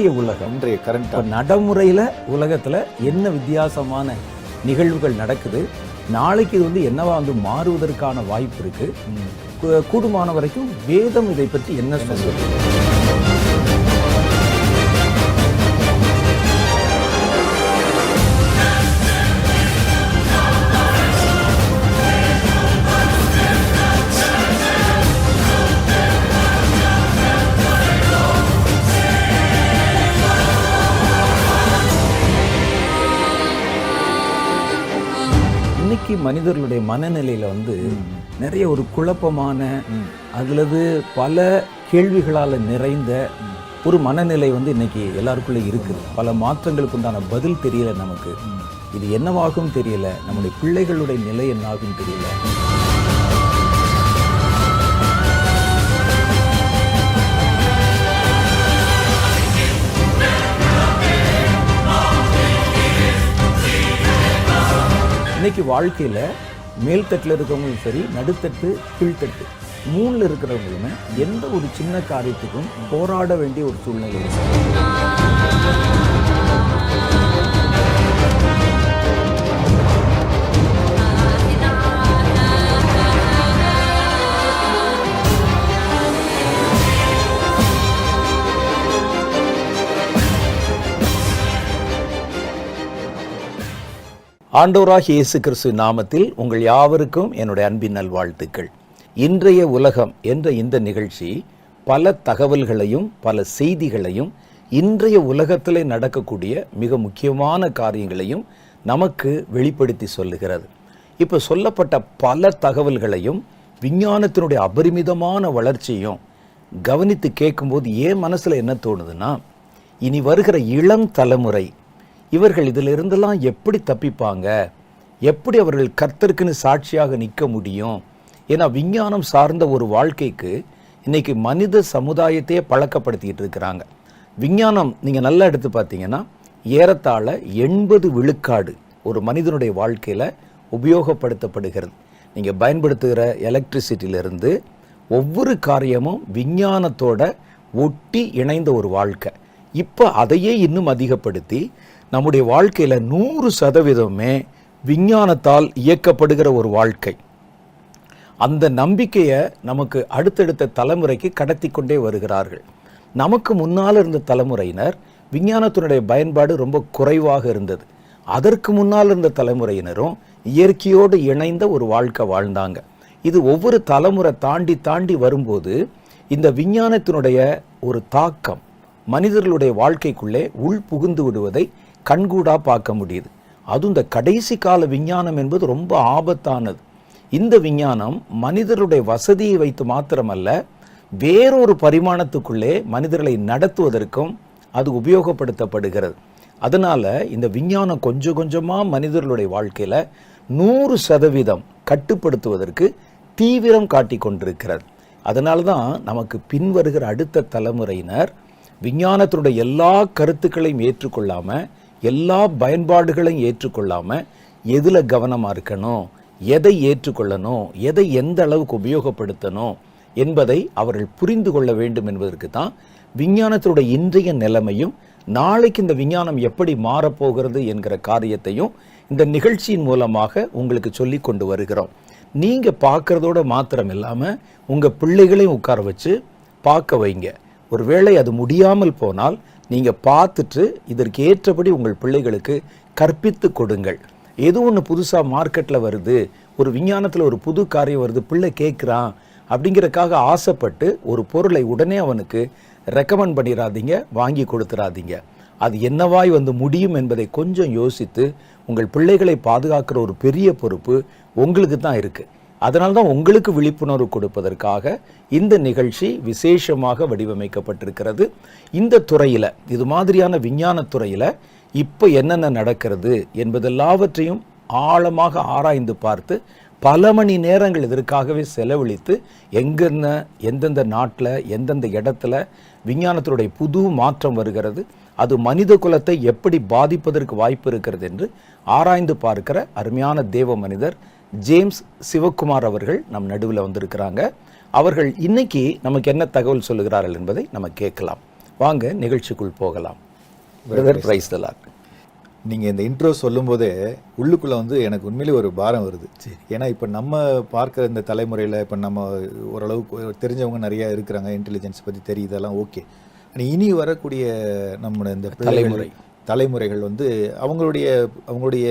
இன்றைய உலகம், இன்றைய கரண்ட் நடைமுறையில் உலகத்தில் என்ன வித்தியாசமான நிகழ்வுகள் நடக்குது, நாளைக்கு இது என்னவா மாறுவதற்கான வாய்ப்பு இருக்கு, கூடுமான வரைக்கும் வேதம் இதை பற்றி என்ன சொல்லுது? இன்னைக்கு மனிதர்களுடைய மனநிலையில நிறைய ஒரு குழப்பமான, அதுலது பல கேள்விகளால் நிறைந்த ஒரு மனநிலை இன்னைக்கு எல்லாருக்குள்ளே இருக்குது. பல மாற்றங்களுக்கு உண்டான பதில் தெரியல நமக்கு. இது என்னவாகும் தெரியல, நம்முடைய பிள்ளைகளுடைய நிலை என்னாகும் தெரியல. இன்னைக்கு வாழ்க்கையில மேல்தட்டில் இருக்கிறவங்களும் சரி, நடுத்தட்டு கீழ்த்தட்டு மூணுல இருக்கிறவங்களுமே எந்த ஒரு சின்ன காரியத்துக்கும் போராட வேண்டிய ஒரு சூழ்நிலை. ஆண்டவராகிய இயேசு கிறிஸ்து நாமத்தில் உங்கள் யாவருக்கும் என்னுடைய அன்பின் நல்வாழ்த்துக்கள். இன்றைய உலகம் என்ற இந்த நிகழ்ச்சி பல தகவல்களையும் பல செய்திகளையும், இன்றைய உலகத்தில் நடக்கக்கூடிய மிக முக்கியமான காரியங்களையும் நமக்கு வெளிப்படுத்தி சொல்லுகிறது. இப்போ சொல்லப்பட்ட பல தகவல்களையும் விஞ்ஞானத்தினுடைய அபரிமிதமான வளர்ச்சியும் கவனித்து கேட்கும்போது ஏன் மனசில் என்ன தோணுதுன்னா, இனி வருகிற இளம் தலைமுறை இவர்கள் இதிலிருந்தெல்லாம் எப்படி தப்பிப்பாங்க, எப்படி அவர்கள் கர்த்தருக்குன்னு சாட்சியாக நிற்க முடியும்? ஏன்னா விஞ்ஞானம் சார்ந்த ஒரு வாழ்க்கைக்கு இன்னைக்கு மனித சமுதாயத்தையே பழக்கப்படுத்திக்கிட்டு இருக்கிறாங்க. விஞ்ஞானம் நீங்கள் நல்லா எடுத்து பார்த்தீங்கன்னா ஏறத்தாழ 80 விழுக்காடு ஒரு மனிதனுடைய வாழ்க்கையில் உபயோகப்படுத்தப்படுகிறது. நீங்கள் பயன்படுத்துகிற எலக்ட்ரிசிட்டியிலிருந்து ஒவ்வொரு காரியமும் விஞ்ஞானத்தோட ஒட்டி இணைந்த ஒரு வாழ்க்கை. இப்போ அதையே இன்னும் அதிகப்படுத்தி நம்முடைய வாழ்க்கையில் 100% விஞ்ஞானத்தால் இயக்கப்படுகிற ஒரு வாழ்க்கை. அந்த நம்பிக்கையை நமக்கு அடுத்தடுத்த தலைமுறைக்கு கடத்தி கொண்டே வருகிறார்கள். நமக்கு முன்னால் இருந்த தலைமுறையினர் விஞ்ஞானத்தினுடைய பயன்பாடு ரொம்ப குறைவாக இருந்தது. அதற்கு முன்னால் இருந்த தலைமுறையினரும் இயற்கையோடு இணைந்த ஒரு வாழ்க்கை வாழ்ந்தாங்க. இது ஒவ்வொரு தலைமுறை தாண்டி தாண்டி வரும்போது இந்த விஞ்ஞானத்தினுடைய ஒரு தாக்கம் மனிதர்களுடைய வாழ்க்கைக்குள்ளே உள் புகுந்து விடுவதை கண்கூடா பார்க்க முடியுது. அதுவும் இந்த கடைசி கால விஞ்ஞானம் என்பது ரொம்ப ஆபத்தானது. இந்த விஞ்ஞானம் மனிதருடைய வசதியை வைத்து மாத்திரமல்ல, வேறொரு பரிமாணத்துக்குள்ளே மனிதர்களை நடத்துவதற்கும் அது உபயோகப்படுத்தப்படுகிறது. அதனால இந்த விஞ்ஞானம் கொஞ்சம் கொஞ்சமாக மனிதர்களுடைய வாழ்க்கையில் 100% கட்டுப்படுத்துவதற்கு தீவிரம் காட்டி கொண்டிருக்கிறது. அதனால தான் நமக்கு பின்வருகிற அடுத்த தலைமுறையினர் விஞ்ஞானத்தினுடைய எல்லா கருத்துக்களையும் ஏற்றுக்கொள்ளாமல், எல்லா பயன்பாடுகளையும் ஏற்றுக்கொள்ளாமல் எதில் கவனமாக இருக்கணும், எதை ஏற்றுக்கொள்ளணும், எதை எந்த அளவுக்கு உபயோகப்படுத்தணும் என்பதை அவர்கள் புரிந்து கொள்ள வேண்டும் என்பதற்கு தான் விஞ்ஞானத்தினுடைய இன்றைய நிலைமையும், நாளைக்கு இந்த விஞ்ஞானம் எப்படி மாறப்போகிறது என்கிற காரியத்தையும் இந்த நிகழ்ச்சியின் மூலமாக உங்களுக்கு சொல்லி கொண்டு வருகிறோம். நீங்கள் பார்க்குறதோட மாத்திரம் இல்லாமல் உங்கள் பிள்ளைகளையும் உட்கார வச்சு பார்க்க வைங்க. ஒருவேளை அது முடியாமல் போனால் நீங்கள் பார்த்துட்டு இதற்கு ஏற்றபடி உங்கள் பிள்ளைகளுக்கு கற்பித்து கொடுங்கள். ஏதோ ஒன்று புதுசாக மார்க்கெட்டில் வருது, ஒரு விஞ்ஞானத்தில் ஒரு புது காரியம் வருது, பிள்ளை கேட்குறான் அப்படிங்கிறதுக்காக ஆசைப்பட்டு ஒரு பொருளை உடனே அவனுக்கு ரெக்கமெண்ட் பண்ணிடாதீங்க, வாங்கி கொடுத்துடாதீங்க. அது என்னவாய் முடியும் என்பதை கொஞ்சம் யோசித்து உங்கள் பிள்ளைகளை பாதுகாக்கிற ஒரு பெரிய பொறுப்பு உங்களுக்கு தான் இருக்குது. அதனால தான் உங்களுக்கு விழிப்புணர்வு கொடுப்பதற்காக இந்த நிகழ்ச்சி விசேஷமாக வடிவமைக்கப்பட்டிருக்கிறது. இந்த துறையில், இது மாதிரியான விஞ்ஞான துறையில் இப்போ என்னென்ன நடக்கிறது என்பதெல்லாவற்றையும் ஆழமாக ஆராய்ந்து பார்த்து பல மணி நேரங்கள் இதற்காகவே செலவழித்து எந்தெந்த நாட்டில் எந்தெந்த இடத்துல விஞ்ஞானத்தினுடைய புது மாற்றம் வருகிறது, அது மனித குலத்தை எப்படி பாதிப்பதற்கு வாய்ப்பு இருக்கிறது என்று ஆராய்ந்து பார்க்கிற அருமையான தேவ மனிதர் ஜேம்ஸ் சிவகுமார் அவர்கள் நம் நடுவில் வந்திருக்கிறாங்க. அவர்கள் இன்னைக்கு நமக்கு என்ன தகவல் சொல்லுகிறார்கள் என்பதை நம்ம கேட்கலாம். வாங்க நிகழ்ச்சிக்குள் போகலாம். Brother, praise the Lord. நீங்கள் இந்த இன்ட்ரோ சொல்லும் போதே உள்ளுக்குள்ளே வந்து எனக்கு உண்மையிலே ஒரு பாரம் வருது. ஏன்னா இப்போ நம்ம பார்க்குற இந்த தலைமுறையில் இப்போ நம்ம ஓரளவுக்கு தெரிஞ்சவங்க நிறையா இருக்கிறாங்க, இன்டெலிஜென்ஸ் பற்றி தெரியுது, இதெல்லாம் ஓகே. ஆனால் இனி வரக்கூடிய நம்மளோட இந்த தலைமுறைகள் வந்து அவங்களுடைய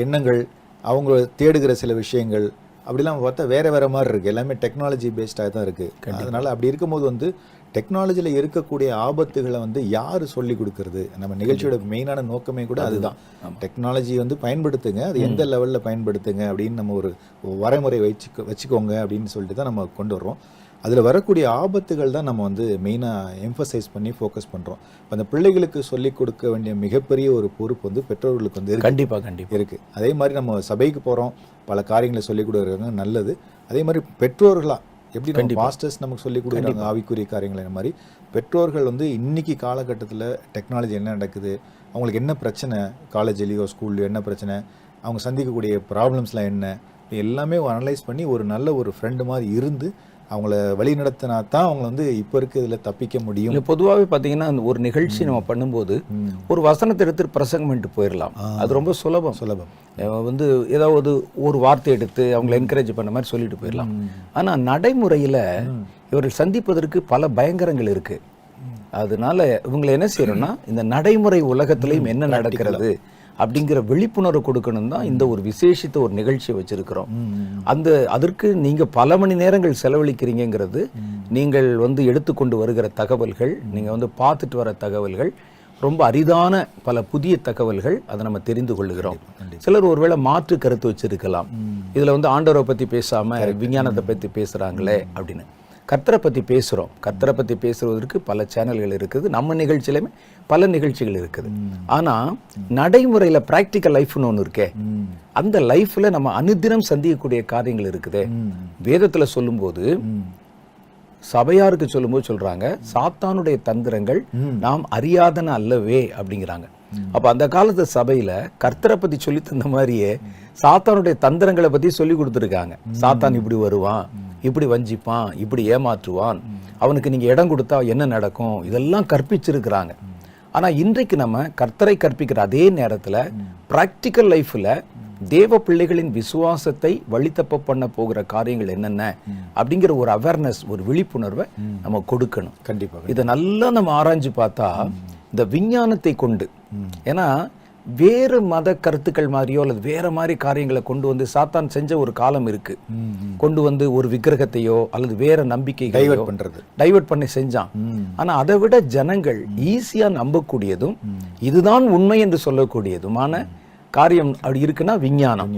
எண்ணங்கள், அவங்க தேடுகிற சில விஷயங்கள் அப்படிலாம் பார்த்தா வேறு மாதிரி இருக்குது. எல்லாமே டெக்னாலஜி பேஸ்டாக தான் இருக்குது. அதனால் அப்படி இருக்கும்போது வந்து டெக்னாலஜியில் இருக்கக்கூடிய ஆபத்துகளை வந்து யார் சொல்லி கொடுக்கறது? நம்ம நிகழ்ச்சியோட மெயினான நோக்கமே கூட அதுதான். டெக்னாலஜி வந்து பயன்படுத்துங்க, அது எந்த லெவலில் பயன்படுத்துங்க அப்படின்னு நம்ம ஒரு வரைமுறை வச்சுக்கோங்க அப்படின்னு சொல்லிட்டு தான் நம்ம கொண்டு வர்றோம். அதில் வரக்கூடிய ஆபத்துகள் தான் நம்ம வந்து மெயினாக எம்ஃபசைஸ் பண்ணி ஃபோக்கஸ் பண்ணுறோம். அந்த பிள்ளைகளுக்கு சொல்லிக் கொடுக்க வேண்டிய மிகப்பெரிய ஒரு பொறுப்பு வந்து பெற்றோர்களுக்கு வந்து கண்டிப்பாக இருக்குது. அதே மாதிரி நம்ம சபைக்கு போகிறோம், பல காரியங்களை சொல்லிக் கொடுக்குறாங்க, நல்லது. அதே மாதிரி பெற்றோர்களாக எப்படி நம்ம பாஸ்டர்ஸ் நமக்கு சொல்லிக் கொடுக்குறாங்க ஆவிக்குரிய காரியங்கள், இந்த மாதிரி பெற்றோர்கள் வந்து இன்னைக்கு காலகட்டத்தில் டெக்னாலஜி என்ன நடக்குது, அவங்களுக்கு என்ன பிரச்சனை, காலேஜ்லேயோ ஸ்கூல்லையோ என்ன பிரச்சனை, அவங்க சந்திக்கக்கூடிய ப்ராப்ளம்ஸ்லாம் என்ன, எல்லாமே அனலைஸ் பண்ணி ஒரு நல்ல ஒரு ஃப்ரெண்டு மாதிரி இருந்து அவங்கள வழி நடத்தினா தான் அவங்க வந்து இப்போ இருக்கிறதுல தப்பிக்க முடியும். பொதுவாகவே பார்த்தீங்கன்னா ஒரு நிகழ்ச்சி நம்ம பண்ணும்போது ஒரு வசனத்தை எடுத்து பிரசங்கம் பண்ணிட்டு போயிடலாம், அது ரொம்ப சுலபம். வந்து ஏதாவது ஒரு வார்த்தை எடுத்து அவங்களை என்கரேஜ் பண்ண மாதிரி சொல்லிட்டு போயிடலாம். ஆனால் நடைமுறையில் இவர்கள் சந்திப்பதற்கு பல பயங்கரங்கள் இருக்கு. அதனால இவங்களை என்ன செய்யறோம்னா இந்த நடைமுறை உலகத்திலையும் என்ன நடக்கிறது அப்படிங்கிற விழிப்புணர்வு கொடுக்கணும் தான் இந்த ஒரு விசேஷித்த ஒரு நிகழ்ச்சியை வச்சிருக்கிறோம். அதற்கு நீங்க பல மணி நேரங்கள் செலவழிக்கிறீங்கிறது, நீங்கள் வந்து எடுத்துக்கொண்டு வருகிற தகவல்கள், நீங்க வந்து பார்த்துட்டு வர தகவல்கள் ரொம்ப அரிதான பல புதிய தகவல்கள், அதை நம்ம தெரிந்து கொள்ளுகிறோம். சிலர் ஒருவேளை மாற்று கருத்து வச்சிருக்கலாம், இதுல வந்து ஆண்டவரை பத்தி பேசாம விஞ்ஞானத்தை பத்தி பேசுறாங்களே அப்படின்னு. கர்த்தரை பற்றி பேசுகிறோம், கர்த்தரை பற்றி பேசுவதற்கு பல சேனல்கள் இருக்குது, நம்ம நிகழ்ச்சியிலுமே பல நிகழ்ச்சிகள் இருக்குது. ஆனால் நடைமுறையில் ப்ராக்டிக்கல் லைஃப்னு ஒன்று இருக்கே, அந்த லைஃப்பில் நம்ம அனுதினம் சந்திக்கக்கூடிய காரியங்கள் இருக்குது. வேதத்தில் சொல்லும்போது சபையாருக்கு சொல்லும்போது சொல்றாங்க, சாத்தானுடைய தந்திரங்கள் நாம் அறியாதன அல்லவே அப்படிங்கிறாங்க. அப்ப அந்த காலத்து சபையில கர்த்தரை பத்தி சொல்லி தந்த மாதிரியே சாத்தானுடைய தந்திரங்களை பத்தி சொல்லி கொடுத்துருக்காங்க. சாத்தான் இப்படி வருவான், இப்படி வஞ்சிப்பான், இப்படி ஏமாற்றுவான், அவனுக்கு நீங்க இடம் கொடுத்தா என்ன நடக்கும், இதெல்லாம் கற்பிச்சிருக்கிறாங்க. ஆனா இன்றைக்கு நம்ம கர்த்தரை கற்பிக்கிற அதே நேரத்துல பிராக்டிக்கல் லைஃப்ல தேவ பிள்ளைகளின் விசுவாசத்தை வழித்தப்ப பண்ண போகிற காரியங்கள் என்னென்ன அப்படிங்கிற ஒரு அவேர்னஸ், ஒரு விழிப்புணர்வை நம்ம கொடுக்கணும். கண்டிப்பா இதை நல்லா நம்ம ஆராய்ஞ்சு பார்த்தா இந்த விஞ்ஞானத்தை கொண்டு, ஏன்னா வேறு மத கருத்துக்கள் மாதிரியோ அல்லது வேற மாதிரி காரியங்களை கொண்டு வந்து சாத்தான் செஞ்ச ஒரு காலம் இருக்கு. கொண்டு வந்து ஒரு விக்கிரகத்தையோ அல்லது வேற நம்பிக்கைகளையோ டைவர்ட் பண்ணி செஞ்சான். ஆனா அதை விட ஜனங்கள் ஈஸியா நம்பக்கூடியதும் இதுதான் உண்மை என்று சொல்லக்கூடியதுமான காரியம் அப்படி இருக்குன்னா விஞ்ஞானம்.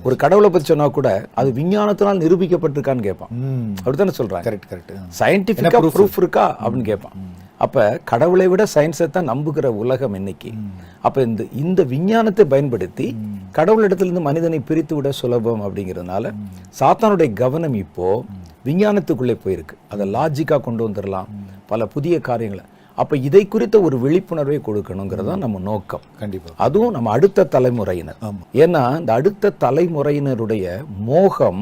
ஒரு கடவுளை பத்தி சொன்னா கூட அது விஞ்ஞானத்தினால் நிரூபிக்கப்பட்டிருக்கான்னு கேட்பான். அப்படித்தானே சொல்றாங்க, சயின்டிபிக்கா ப்ரூஃப் இருக்கா அப்படின்னு கேட்பான். அப்ப கடவுளை விட சயின்ஸை தான் நம்புகிற உலகம் இன்னைக்கு. அப்ப இந்த விஞ்ஞானத்தை பயன்படுத்தி கடவுளிடத்திலிருந்து மனிதனை பிரித்து விட சுலபம் அப்படிங்கிறதுனால சாத்தானுடைய கவனம் இப்போ விஞ்ஞானத்துக்குள்ளே போயிருக்கு. அதை லாஜிக்கா கொண்டு வந்துடலாம், பல புதிய காரியங்களை. அப்ப இதை குறித்த ஒரு விழிப்புணர்வை கொடுக்கணுங்கிறதா நம்ம நோக்கம். கண்டிப்பா அதுவும் நம்ம அடுத்த தலைமுறையினர். ஏன்னா இந்த அடுத்த தலைமுறையினருடைய மோகம்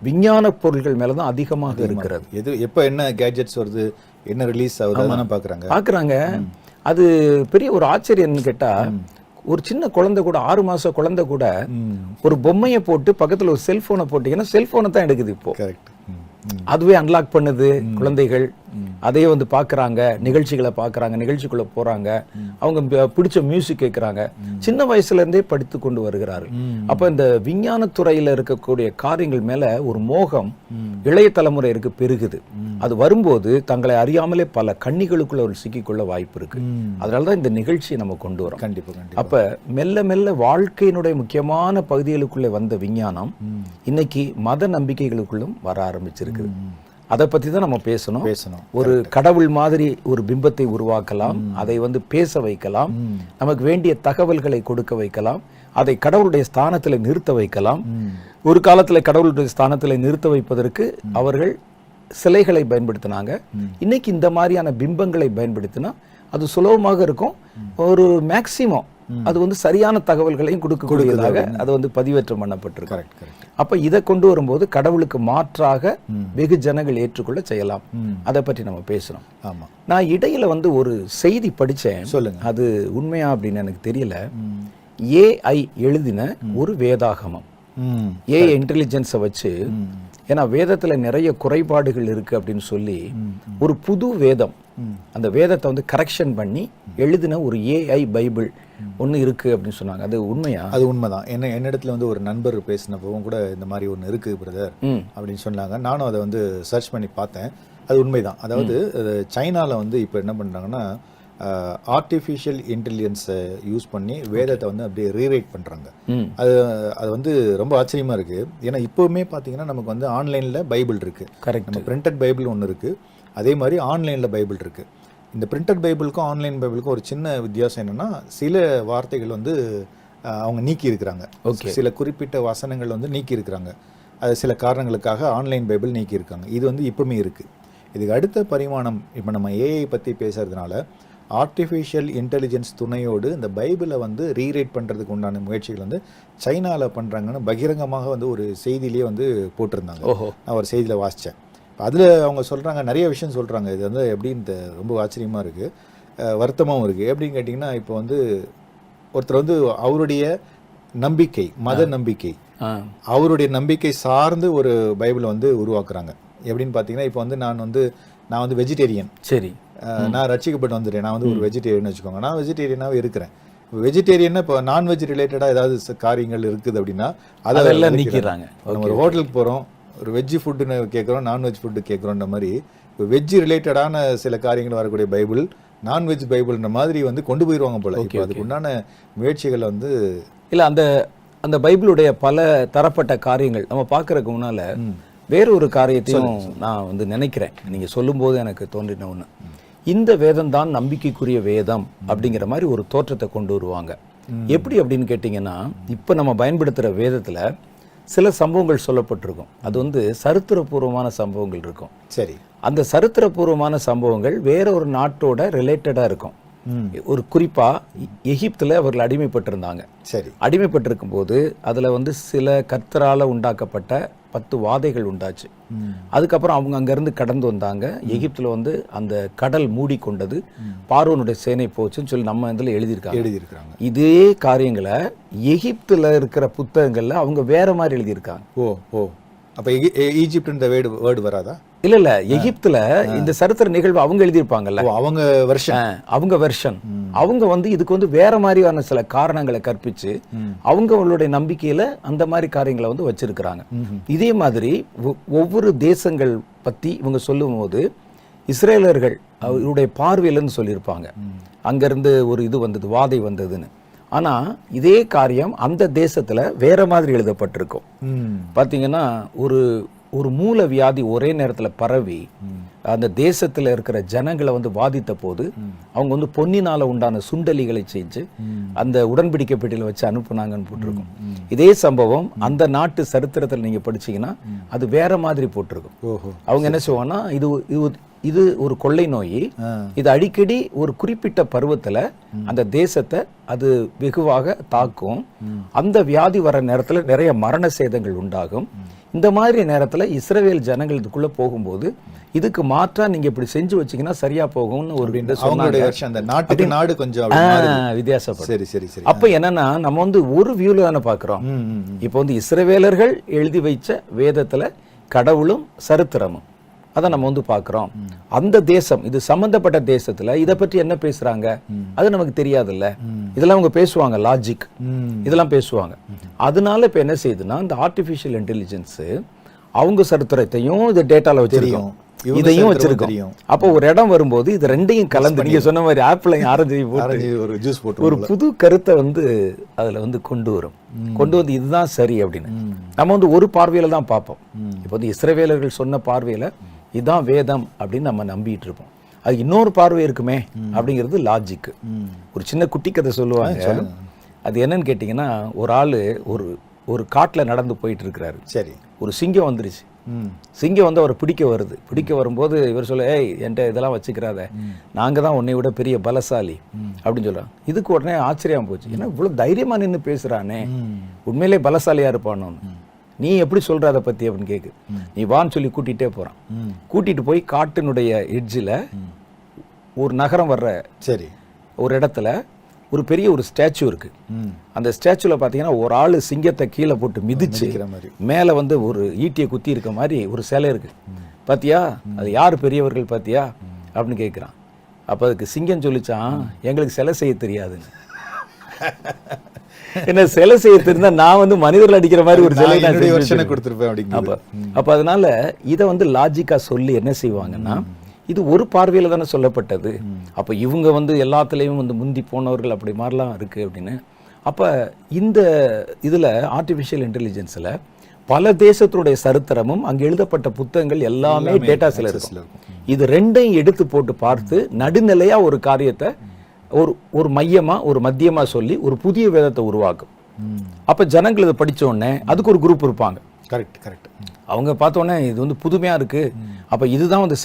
விஞ்ஞான பொருள்கள் மேலதான் அதிகமாக இருக்கிறது. எப்ப என்ன கேட்ஜெட்ஸ் வருது, என்ன ரிலீஸ் ஆகுது பாக்குறாங்க. அது பெரிய ஒரு ஆச்சரியம்னு கேட்டா, ஒரு சின்ன குழந்தை கூட, 6 மாச குழந்தை கூட ஒரு பொம்மையை போட்டு பக்கத்துல ஒரு செல்போனை போட்டீங்கன்னா செல்போனை தான் எடுக்குது இப்போ. அதுவே அன்லாக் பண்ணுது. குழந்தைகள் அதையே வந்து பாக்குறாங்க, நிகழ்ச்சிகளை பாக்குறாங்க, நிகழ்ச்சிக்குள்ள போறாங்க, அவங்க பிடிச்ச மியூசிக் கேட்கிறாங்க, சின்ன வயசுல இருந்தே படித்து கொண்டு வருகிறார்கள். அப்ப இந்த விஞ்ஞானத்துறையில இருக்கக்கூடிய காரியங்கள் மேல ஒரு மோகம் இளைய தலைமுறைக்கு பெருகுது. அது வரும்போது தங்களை அறியாமலே பல கண்ணிகளுக்குள்ள ஒரு சிக்கிக்கொள்ள வாய்ப்பு இருக்கு. அதனாலதான் இந்த நிகழ்ச்சியை நம்ம கொண்டு வரோம். கண்டிப்பா. அப்ப மெல்ல மெல்ல வாழ்க்கையினுடைய முக்கியமான பகுதிகளுக்குள்ளே வந்த விஞ்ஞானம் இன்னைக்கு மத நம்பிக்கைகளுக்குள்ளும் வர ஆரம்பிச்சிருக்கு. அதை பத்தி தான் நம்ம பேசணும். ஒரு கடவுள் மாதிரி ஒரு பிம்பத்தை உருவாக்கலாம், அதை வந்து பேச வைக்கலாம், நமக்கு வேண்டிய தகவல்களை கொடுக்க வைக்கலாம், அதை கடவுளுடைய ஸ்தானத்துல நிறுத்த வைக்கலாம். ஒரு காலத்துல கடவுளுடைய ஸ்தானத்துல நிறுத்த வைப்பதற்கு அவர்கள் சிலைகளை பயன்படுத்தினாங்க. இன்னைக்கு இந்த மாதிரியான பிம்பங்களை பயன்படுத்தினா அது சுலபமாக இருக்கும். ஒரு மேக்சிமம் அது வந்து சரியான தகவல்களையும் கொடுக்கக்கூடியதாக அது வந்து பதிவேற்றம் பண்ணப்பட்டிருக்கு. Correct correct. அப்ப இதை கொண்டு வரும்போது கடவுளுக்கு மாற்றாக வெகு ஜனங்கள் ஏற்றுக்கொள்ள செய்யலாம். அதை பற்றி நம்ம பேசுறோம். ஆமா. நான் இடையில வந்து ஒரு செய்தி படிச்சேன். சொல்லுங்க. அது உண்மையா அப்படின்னு எனக்கு தெரியல. ஏஐ எழுதின ஒரு வேதாகமம், ஏஐ இன்டெலிஜென்ஸை வச்சு, ஏன்னா வேதத்துல நிறைய குறைபாடுகள் இருக்கு அப்படின்னு சொல்லி ஒரு புது வேதம், அந்த வேதத்தை வந்து கரெக்ஷன் பண்ணி எழுதின ஒரு ஏஐ பைபிள் ஒன்று இருக்கு அப்படின்னு சொன்னாங்க. அது உண்மையா? அது உண்மைதான். என்னிடத்துல வந்து ஒரு நண்பர் பேசினப்பவும் கூட இந்த மாதிரி ஒன்று இருக்கு பிரதர் அப்படின்னு சொன்னாங்க. நானும் அதை வந்து சர்ச் பண்ணி பார்த்தேன். அது உண்மைதான். அதாவது சைனால வந்து இப்போ என்ன பண்றாங்கன்னா ஆர்டிஃபிஷியல் இன்டெலிஜென்ஸை யூஸ் பண்ணி வேதத்தை வந்து அப்படியே ரீரைட் பண்ணுறாங்க. அது வந்து ரொம்ப ஆச்சரியமாக இருக்குது. ஏன்னா இப்போவுமே பார்த்தீங்கன்னா நமக்கு வந்து ஆன்லைனில் பைபிள் இருக்குது. கரெக்ட். நம்ம பிரிண்டட் பைபிள் ஒன்று இருக்குது, அதே மாதிரி ஆன்லைனில் பைபிள் இருக்குது. இந்த பிரிண்டட் பைபிளுக்கும் ஆன்லைன் பைபிளுக்கும் ஒரு சின்ன வித்தியாசம் என்னென்னா, சில வார்த்தைகள் வந்து அவங்க நீக்கி இருக்கிறாங்க. சில குறிப்பிட்ட வசனங்கள் வந்து நீக்கி இருக்கிறாங்க. அது சில காரணங்களுக்காக ஆன்லைன் பைபிள் நீக்கி இருக்காங்க. இது வந்து இப்போவுமே இருக்குது. இதுக்கு அடுத்த பரிமாணம் இப்போ நம்ம ஏஐ பற்றி பேசுறதுனால ஆர்டிஃபிஷியல் இன்டெலிஜென்ஸ் துணையோடு இந்த பைபிளை வந்து ரீரைட் பண்ணுறதுக்கு உண்டான முயற்சிகள் வந்து சைனாவில் பண்ணுறாங்கன்னு பகிரங்கமாக வந்து ஒரு செய்தியிலேயே வந்து போட்டிருந்தாங்க. நான் ஒரு செய்தியில் வாசித்தேன். அதில் அவங்க சொல்கிறாங்க, நிறைய விஷயம் சொல்கிறாங்க. இது வந்து எப்படின்னு ரொம்ப ஆச்சரியமாக இருக்குது, வருத்தமாகவும் இருக்குது. எப்படின்னு கேட்டிங்கன்னா, இப்போ வந்து ஒருத்தர் வந்து அவருடைய நம்பிக்கை, மத நம்பிக்கை, அவருடைய நம்பிக்கை சார்ந்து ஒரு பைபிளை வந்து உருவாக்குறாங்க. எப்படின்னு பார்த்தீங்கன்னா, இப்போ வந்து நான் வந்து வெஜிடேரியன். சரி. நான் ரட்சிக்கப்பட்டு வந்துட்டேன். நான் வந்து ஒரு வெஜிடேரியன் வச்சுக்கோங்க. நான் வெஜிடேரியனாகவே இருக்கிறேன். வெஜிடேரியன்னா இப்போ நான்வெஜ் ரிலேட்டடாக ஏதாவது காரியங்கள் இருக்குது அப்படின்னா அதெல்லாம் நீக்கிறாங்க. நம்ம ஒரு ஹோட்டலுக்கு போகிறோம், ஒரு வெஜ்ஜு ஃபுட்டுன்னு கேட்குறோம், நான்வெஜ் ஃபுட்டு கேட்குறோன்ற மாதிரி இப்போ வெஜ்ஜு ரிலேட்டடான சில காரியங்கள் வரக்கூடிய பைபிள் நான்வெஜ் பைபிள்ன்ற மாதிரி வந்து கொண்டு போயிடுவாங்க போல. இப்போ அதுக்கு உண்டான முயற்சிகள் வந்து இல்லை. அந்த பைபிளுடைய பல தரப்பட்ட காரியங்கள் நம்ம பார்க்கறதுக்கு முன்னால வேற ஒரு காரியத்தையும் நான் வந்து நினைக்கிறேன். நீங்க சொல்லும் போது எனக்கு தோன்றின ஒண்ணு, இந்த வேதம் தான் நம்பிக்கைக்குரிய வேதம் அப்படிங்கிற மாதிரி ஒரு தோற்றத்தை கொண்டு வருவாங்க. எப்படி அப்படின்னு கேட்டீங்கன்னா, இப்ப நம்ம பயன்படுத்துற வேதத்துல சில சம்பவங்கள் சொல்லப்பட்டிருக்கும். அது வந்து சரித்திரபூர்வமான சம்பவங்கள் இருக்கும். சரி. அந்த சரித்திரபூர்வமான சம்பவங்கள் வேற ஒரு நாட்டோட ரிலேட்டடா இருக்கும். ஒரு குறிப்பா எகிப்துல அவர்கள் அடிமைப்பட்டிருந்தாங்க. சரி. அடிமைப்பட்டிருக்கும் போது அதுல வந்து சில கர்த்தரால உண்டாக்கப்பட்ட 10 வாதைகள் உண்டாச்சு. அதுக்கப்புறம் அவங்க அங்கிருந்து கடந்து வந்தாங்க. எகிப்துல வந்து அந்த கடல் மூடி கொண்டது, பார்வோனுடைய சேனை போச்சுன்னு சொல்லி நம்ம இதுல எழுதியிருக்காங்க. இதே காரியங்களை எகிப்துல இருக்கிற புத்தகங்கள்ல அவங்க வேற மாதிரி எழுதியிருக்காங்க. அப்ப ஈஜிப்ட் வேர்டு வராதா? இல்ல எகிப்துல இந்த சரித்திர நிகழ்வு அவங்க எழுதியிருப்பாங்கல்ல, அவங்க வெர்ஷன் அவங்க வந்து இதுக்கு வந்து வேற மாதிரியான சில காரணங்களை கற்பிச்சு அவங்களுடைய நம்பிக்கையில அந்த மாதிரி காரியங்களை வந்து வச்சிருக்கிறாங்க. இதே மாதிரி ஒவ்வொரு தேசங்கள் பத்தி இவங்க சொல்லும் போது இஸ்ரேலர்கள் அவருடைய பார்வையிலன்னு சொல்லியிருப்பாங்க, அங்கிருந்து ஒரு இது வந்தது, வாதை வந்ததுன்னு. ஆனா இதே காரியம் அந்த தேசத்துல வேற மாதிரி எழுதப்பட்டிருக்கும். பாத்தீங்கன்னா ஒரு மூல வியாதி ஒரே நேரத்துல பரவி அந்த தேசத்துல இருக்கிற ஜனங்களை வந்து பாதித்த போது அவங்க வந்து பொன்னினால உண்டான சுண்டலிகளை செஞ்சு அந்த உடன்படிக்கை பெட்டியில வச்சு அனுப்புனாங்கன்னு போட்டிருக்கும். இதே சம்பவம் அந்த நாட்டு சரித்திரத்துல நீங்க படிச்சீங்கன்னா அது வேற மாதிரி போட்டிருக்கும். அவங்க என்ன செய்வாங்கன்னா, இது ஒரு கொள்ளை நோய், இது அடிக்கடி ஒரு குறிப்பிட்ட பருவத்துல அந்த தேசத்தை அது வெகுவாக தாக்கும். அந்த வியாதி வர நேரத்துல நிறைய மரண சேதங்கள் உண்டாகும். இந்த மாதிரி நேரத்துல இஸ்ரவேல் ஜனங்கள் இதுக்குள்ள போகும்போது இதுக்கு மாற்றா நீங்க இப்படி செஞ்சு வச்சீங்கன்னா சரியா போகும்னு ஒரு வித்தியாசப்படும். அப்ப என்னன்னா, நம்ம வந்து ஒரு வியூல தானே பாக்குறோம். இப்ப வந்து இஸ்ரவேலர்கள் எழுதி வைச்ச வேதத்துல கடவுளும் சரித்திரமும் அதை நம்ம வந்து பாக்குறோம். அந்த தேசம், இது சம்பந்தப்பட்ட தேசத்துல இதை பற்றி என்ன பேசுறாங்க அது நமக்கு தெரியாதுல்ல. இதெல்லாம் அவங்க பேசுவாங்க, லாஜிக் இதெல்லாம் பேசுவாங்க. அதனால இப்ப என்ன செய்யுதுன்னா, இந்த ஆர்டிபிஷியல் இன்டெலிஜென்ஸ் அவங்க சரித்திரத்தையும் இந்த டேட்டால வச்சிருக்கோம், இதையும் வச்சிருக்கோம். அப்போ ஒரு இடம் வரும்போது இது ரெண்டையும் கலந்து நீங்க சொன்ன மாதிரி ஆப்பிளையும் ஆரஞ்சு போட்டு ஒரு புது கருத்தை வந்து அதுல வந்து கொண்டு வந்து இதுதான் சரி அப்படின்னு நம்ம வந்து ஒரு பார்வையில தான் பார்ப்போம். இப்போ வந்து இஸ்ரவேலர்கள் சொன்ன பார்வையில இதுதான் வேதம் அப்படின்னு நம்ம நம்பிட்டு இருப்போம். அது இன்னொரு பார்வை இருக்குமே அப்படிங்கிறது லாஜிக். ஒரு சின்ன குட்டி கதை சொல்லுவாங்க. அது என்னன்னு கேட்டீங்கன்னா, ஒரு ஆளு ஒரு காட்டுல நடந்து போயிட்டு இருக்கிறாரு. சரி. ஒரு சிங்கம் வந்துருச்சு. சிங்கம் வந்து அவரை பிடிக்க வரும்போது இவர் சொல்ல, ஏய் என்கிட்ட இதெல்லாம் வச்சுக்கிறாத, நாங்கள் தான் உன்னை விட பெரிய பலசாலி அப்படின்னு சொல்கிறாங்க. இதுக்கு உடனே ஆச்சரியம் போச்சு, ஏன்னா இவ்வளோ தைரியமாக நின்று பேசுகிறானே, உண்மையிலே பலசாலியாக இருப்பானோன்னு. நீ எப்படி சொல்கிற அதை பற்றி அப்படின்னு கேட்கு. நீ வான்னு சொல்லி கூட்டிகிட்டே போகிறான். கூட்டிகிட்டு போய் காட்டினுடைய எட்ஜில் ஒரு நகரம் வர்ற சரி ஒரு இடத்துல ஒரு பெரிய ஒரு ஸ்டாச்சு இருக்கு. அந்த ஸ்டாச்சுல பாத்தீங்கன்னா ஒரு ஆளு சிங்கத்தை கீழே போட்டு மிதிச்சு மேல வந்து ஒரு ஈட்டியை குத்தி இருக்க மாதிரி ஒரு சிலை இருக்கு. பாத்தியா, அது யாரு பெரியவர்கள் பாத்தியா அப்படின்னு கேட்கிறான். அப்ப அதுக்கு சிங்கம் சொல்லிச்சான், எங்களுக்கு சிலை செய்ய தெரியாதுன்னு. என்ன சிலை செய்ய தெரிந்தா நான் வந்து மனிதர்கள் அடிக்கிற மாதிரி ஒரு சிலை கொடுத்துருப்பேன். அப்ப அதனால இதை வந்து லாஜிக்கா சொல்லி என்ன செய்வாங்கன்னா, இது ஒரு பார்வையில தானே சொல்லப்பட்டது, அப்ப இவங்க வந்து எல்லாத்துலேயும் வந்து முந்தி போனவர்கள் அப்படி மாதிரிலாம் இருக்கு அப்படின்னு. அப்ப இந்த இதுல ஆர்டிஃபிஷியல் இன்டெலிஜென்ஸ்ல பல தேசத்துடைய சரித்திரமும் அங்க எழுதப்பட்ட புத்தகங்கள் எல்லாமே டேட்டாஸ்ல இருக்கும். இது ரெண்டையும் எடுத்து போட்டு பார்த்து நடுநிலையா ஒரு காரியத்தை ஒரு மையமா ஒரு மத்தியமா சொல்லி ஒரு புதிய வேதத்தை உருவாக்கும். அப்ப ஜனங்கள் இதை படிச்ச உடனே அதுக்கு ஒரு குரூப் இருப்பாங்க. கரெக்ட். அவங்க பார்த்தோன்னே இது வந்து புதுமையா இருக்கு, அப்ப இதுதான் வந்து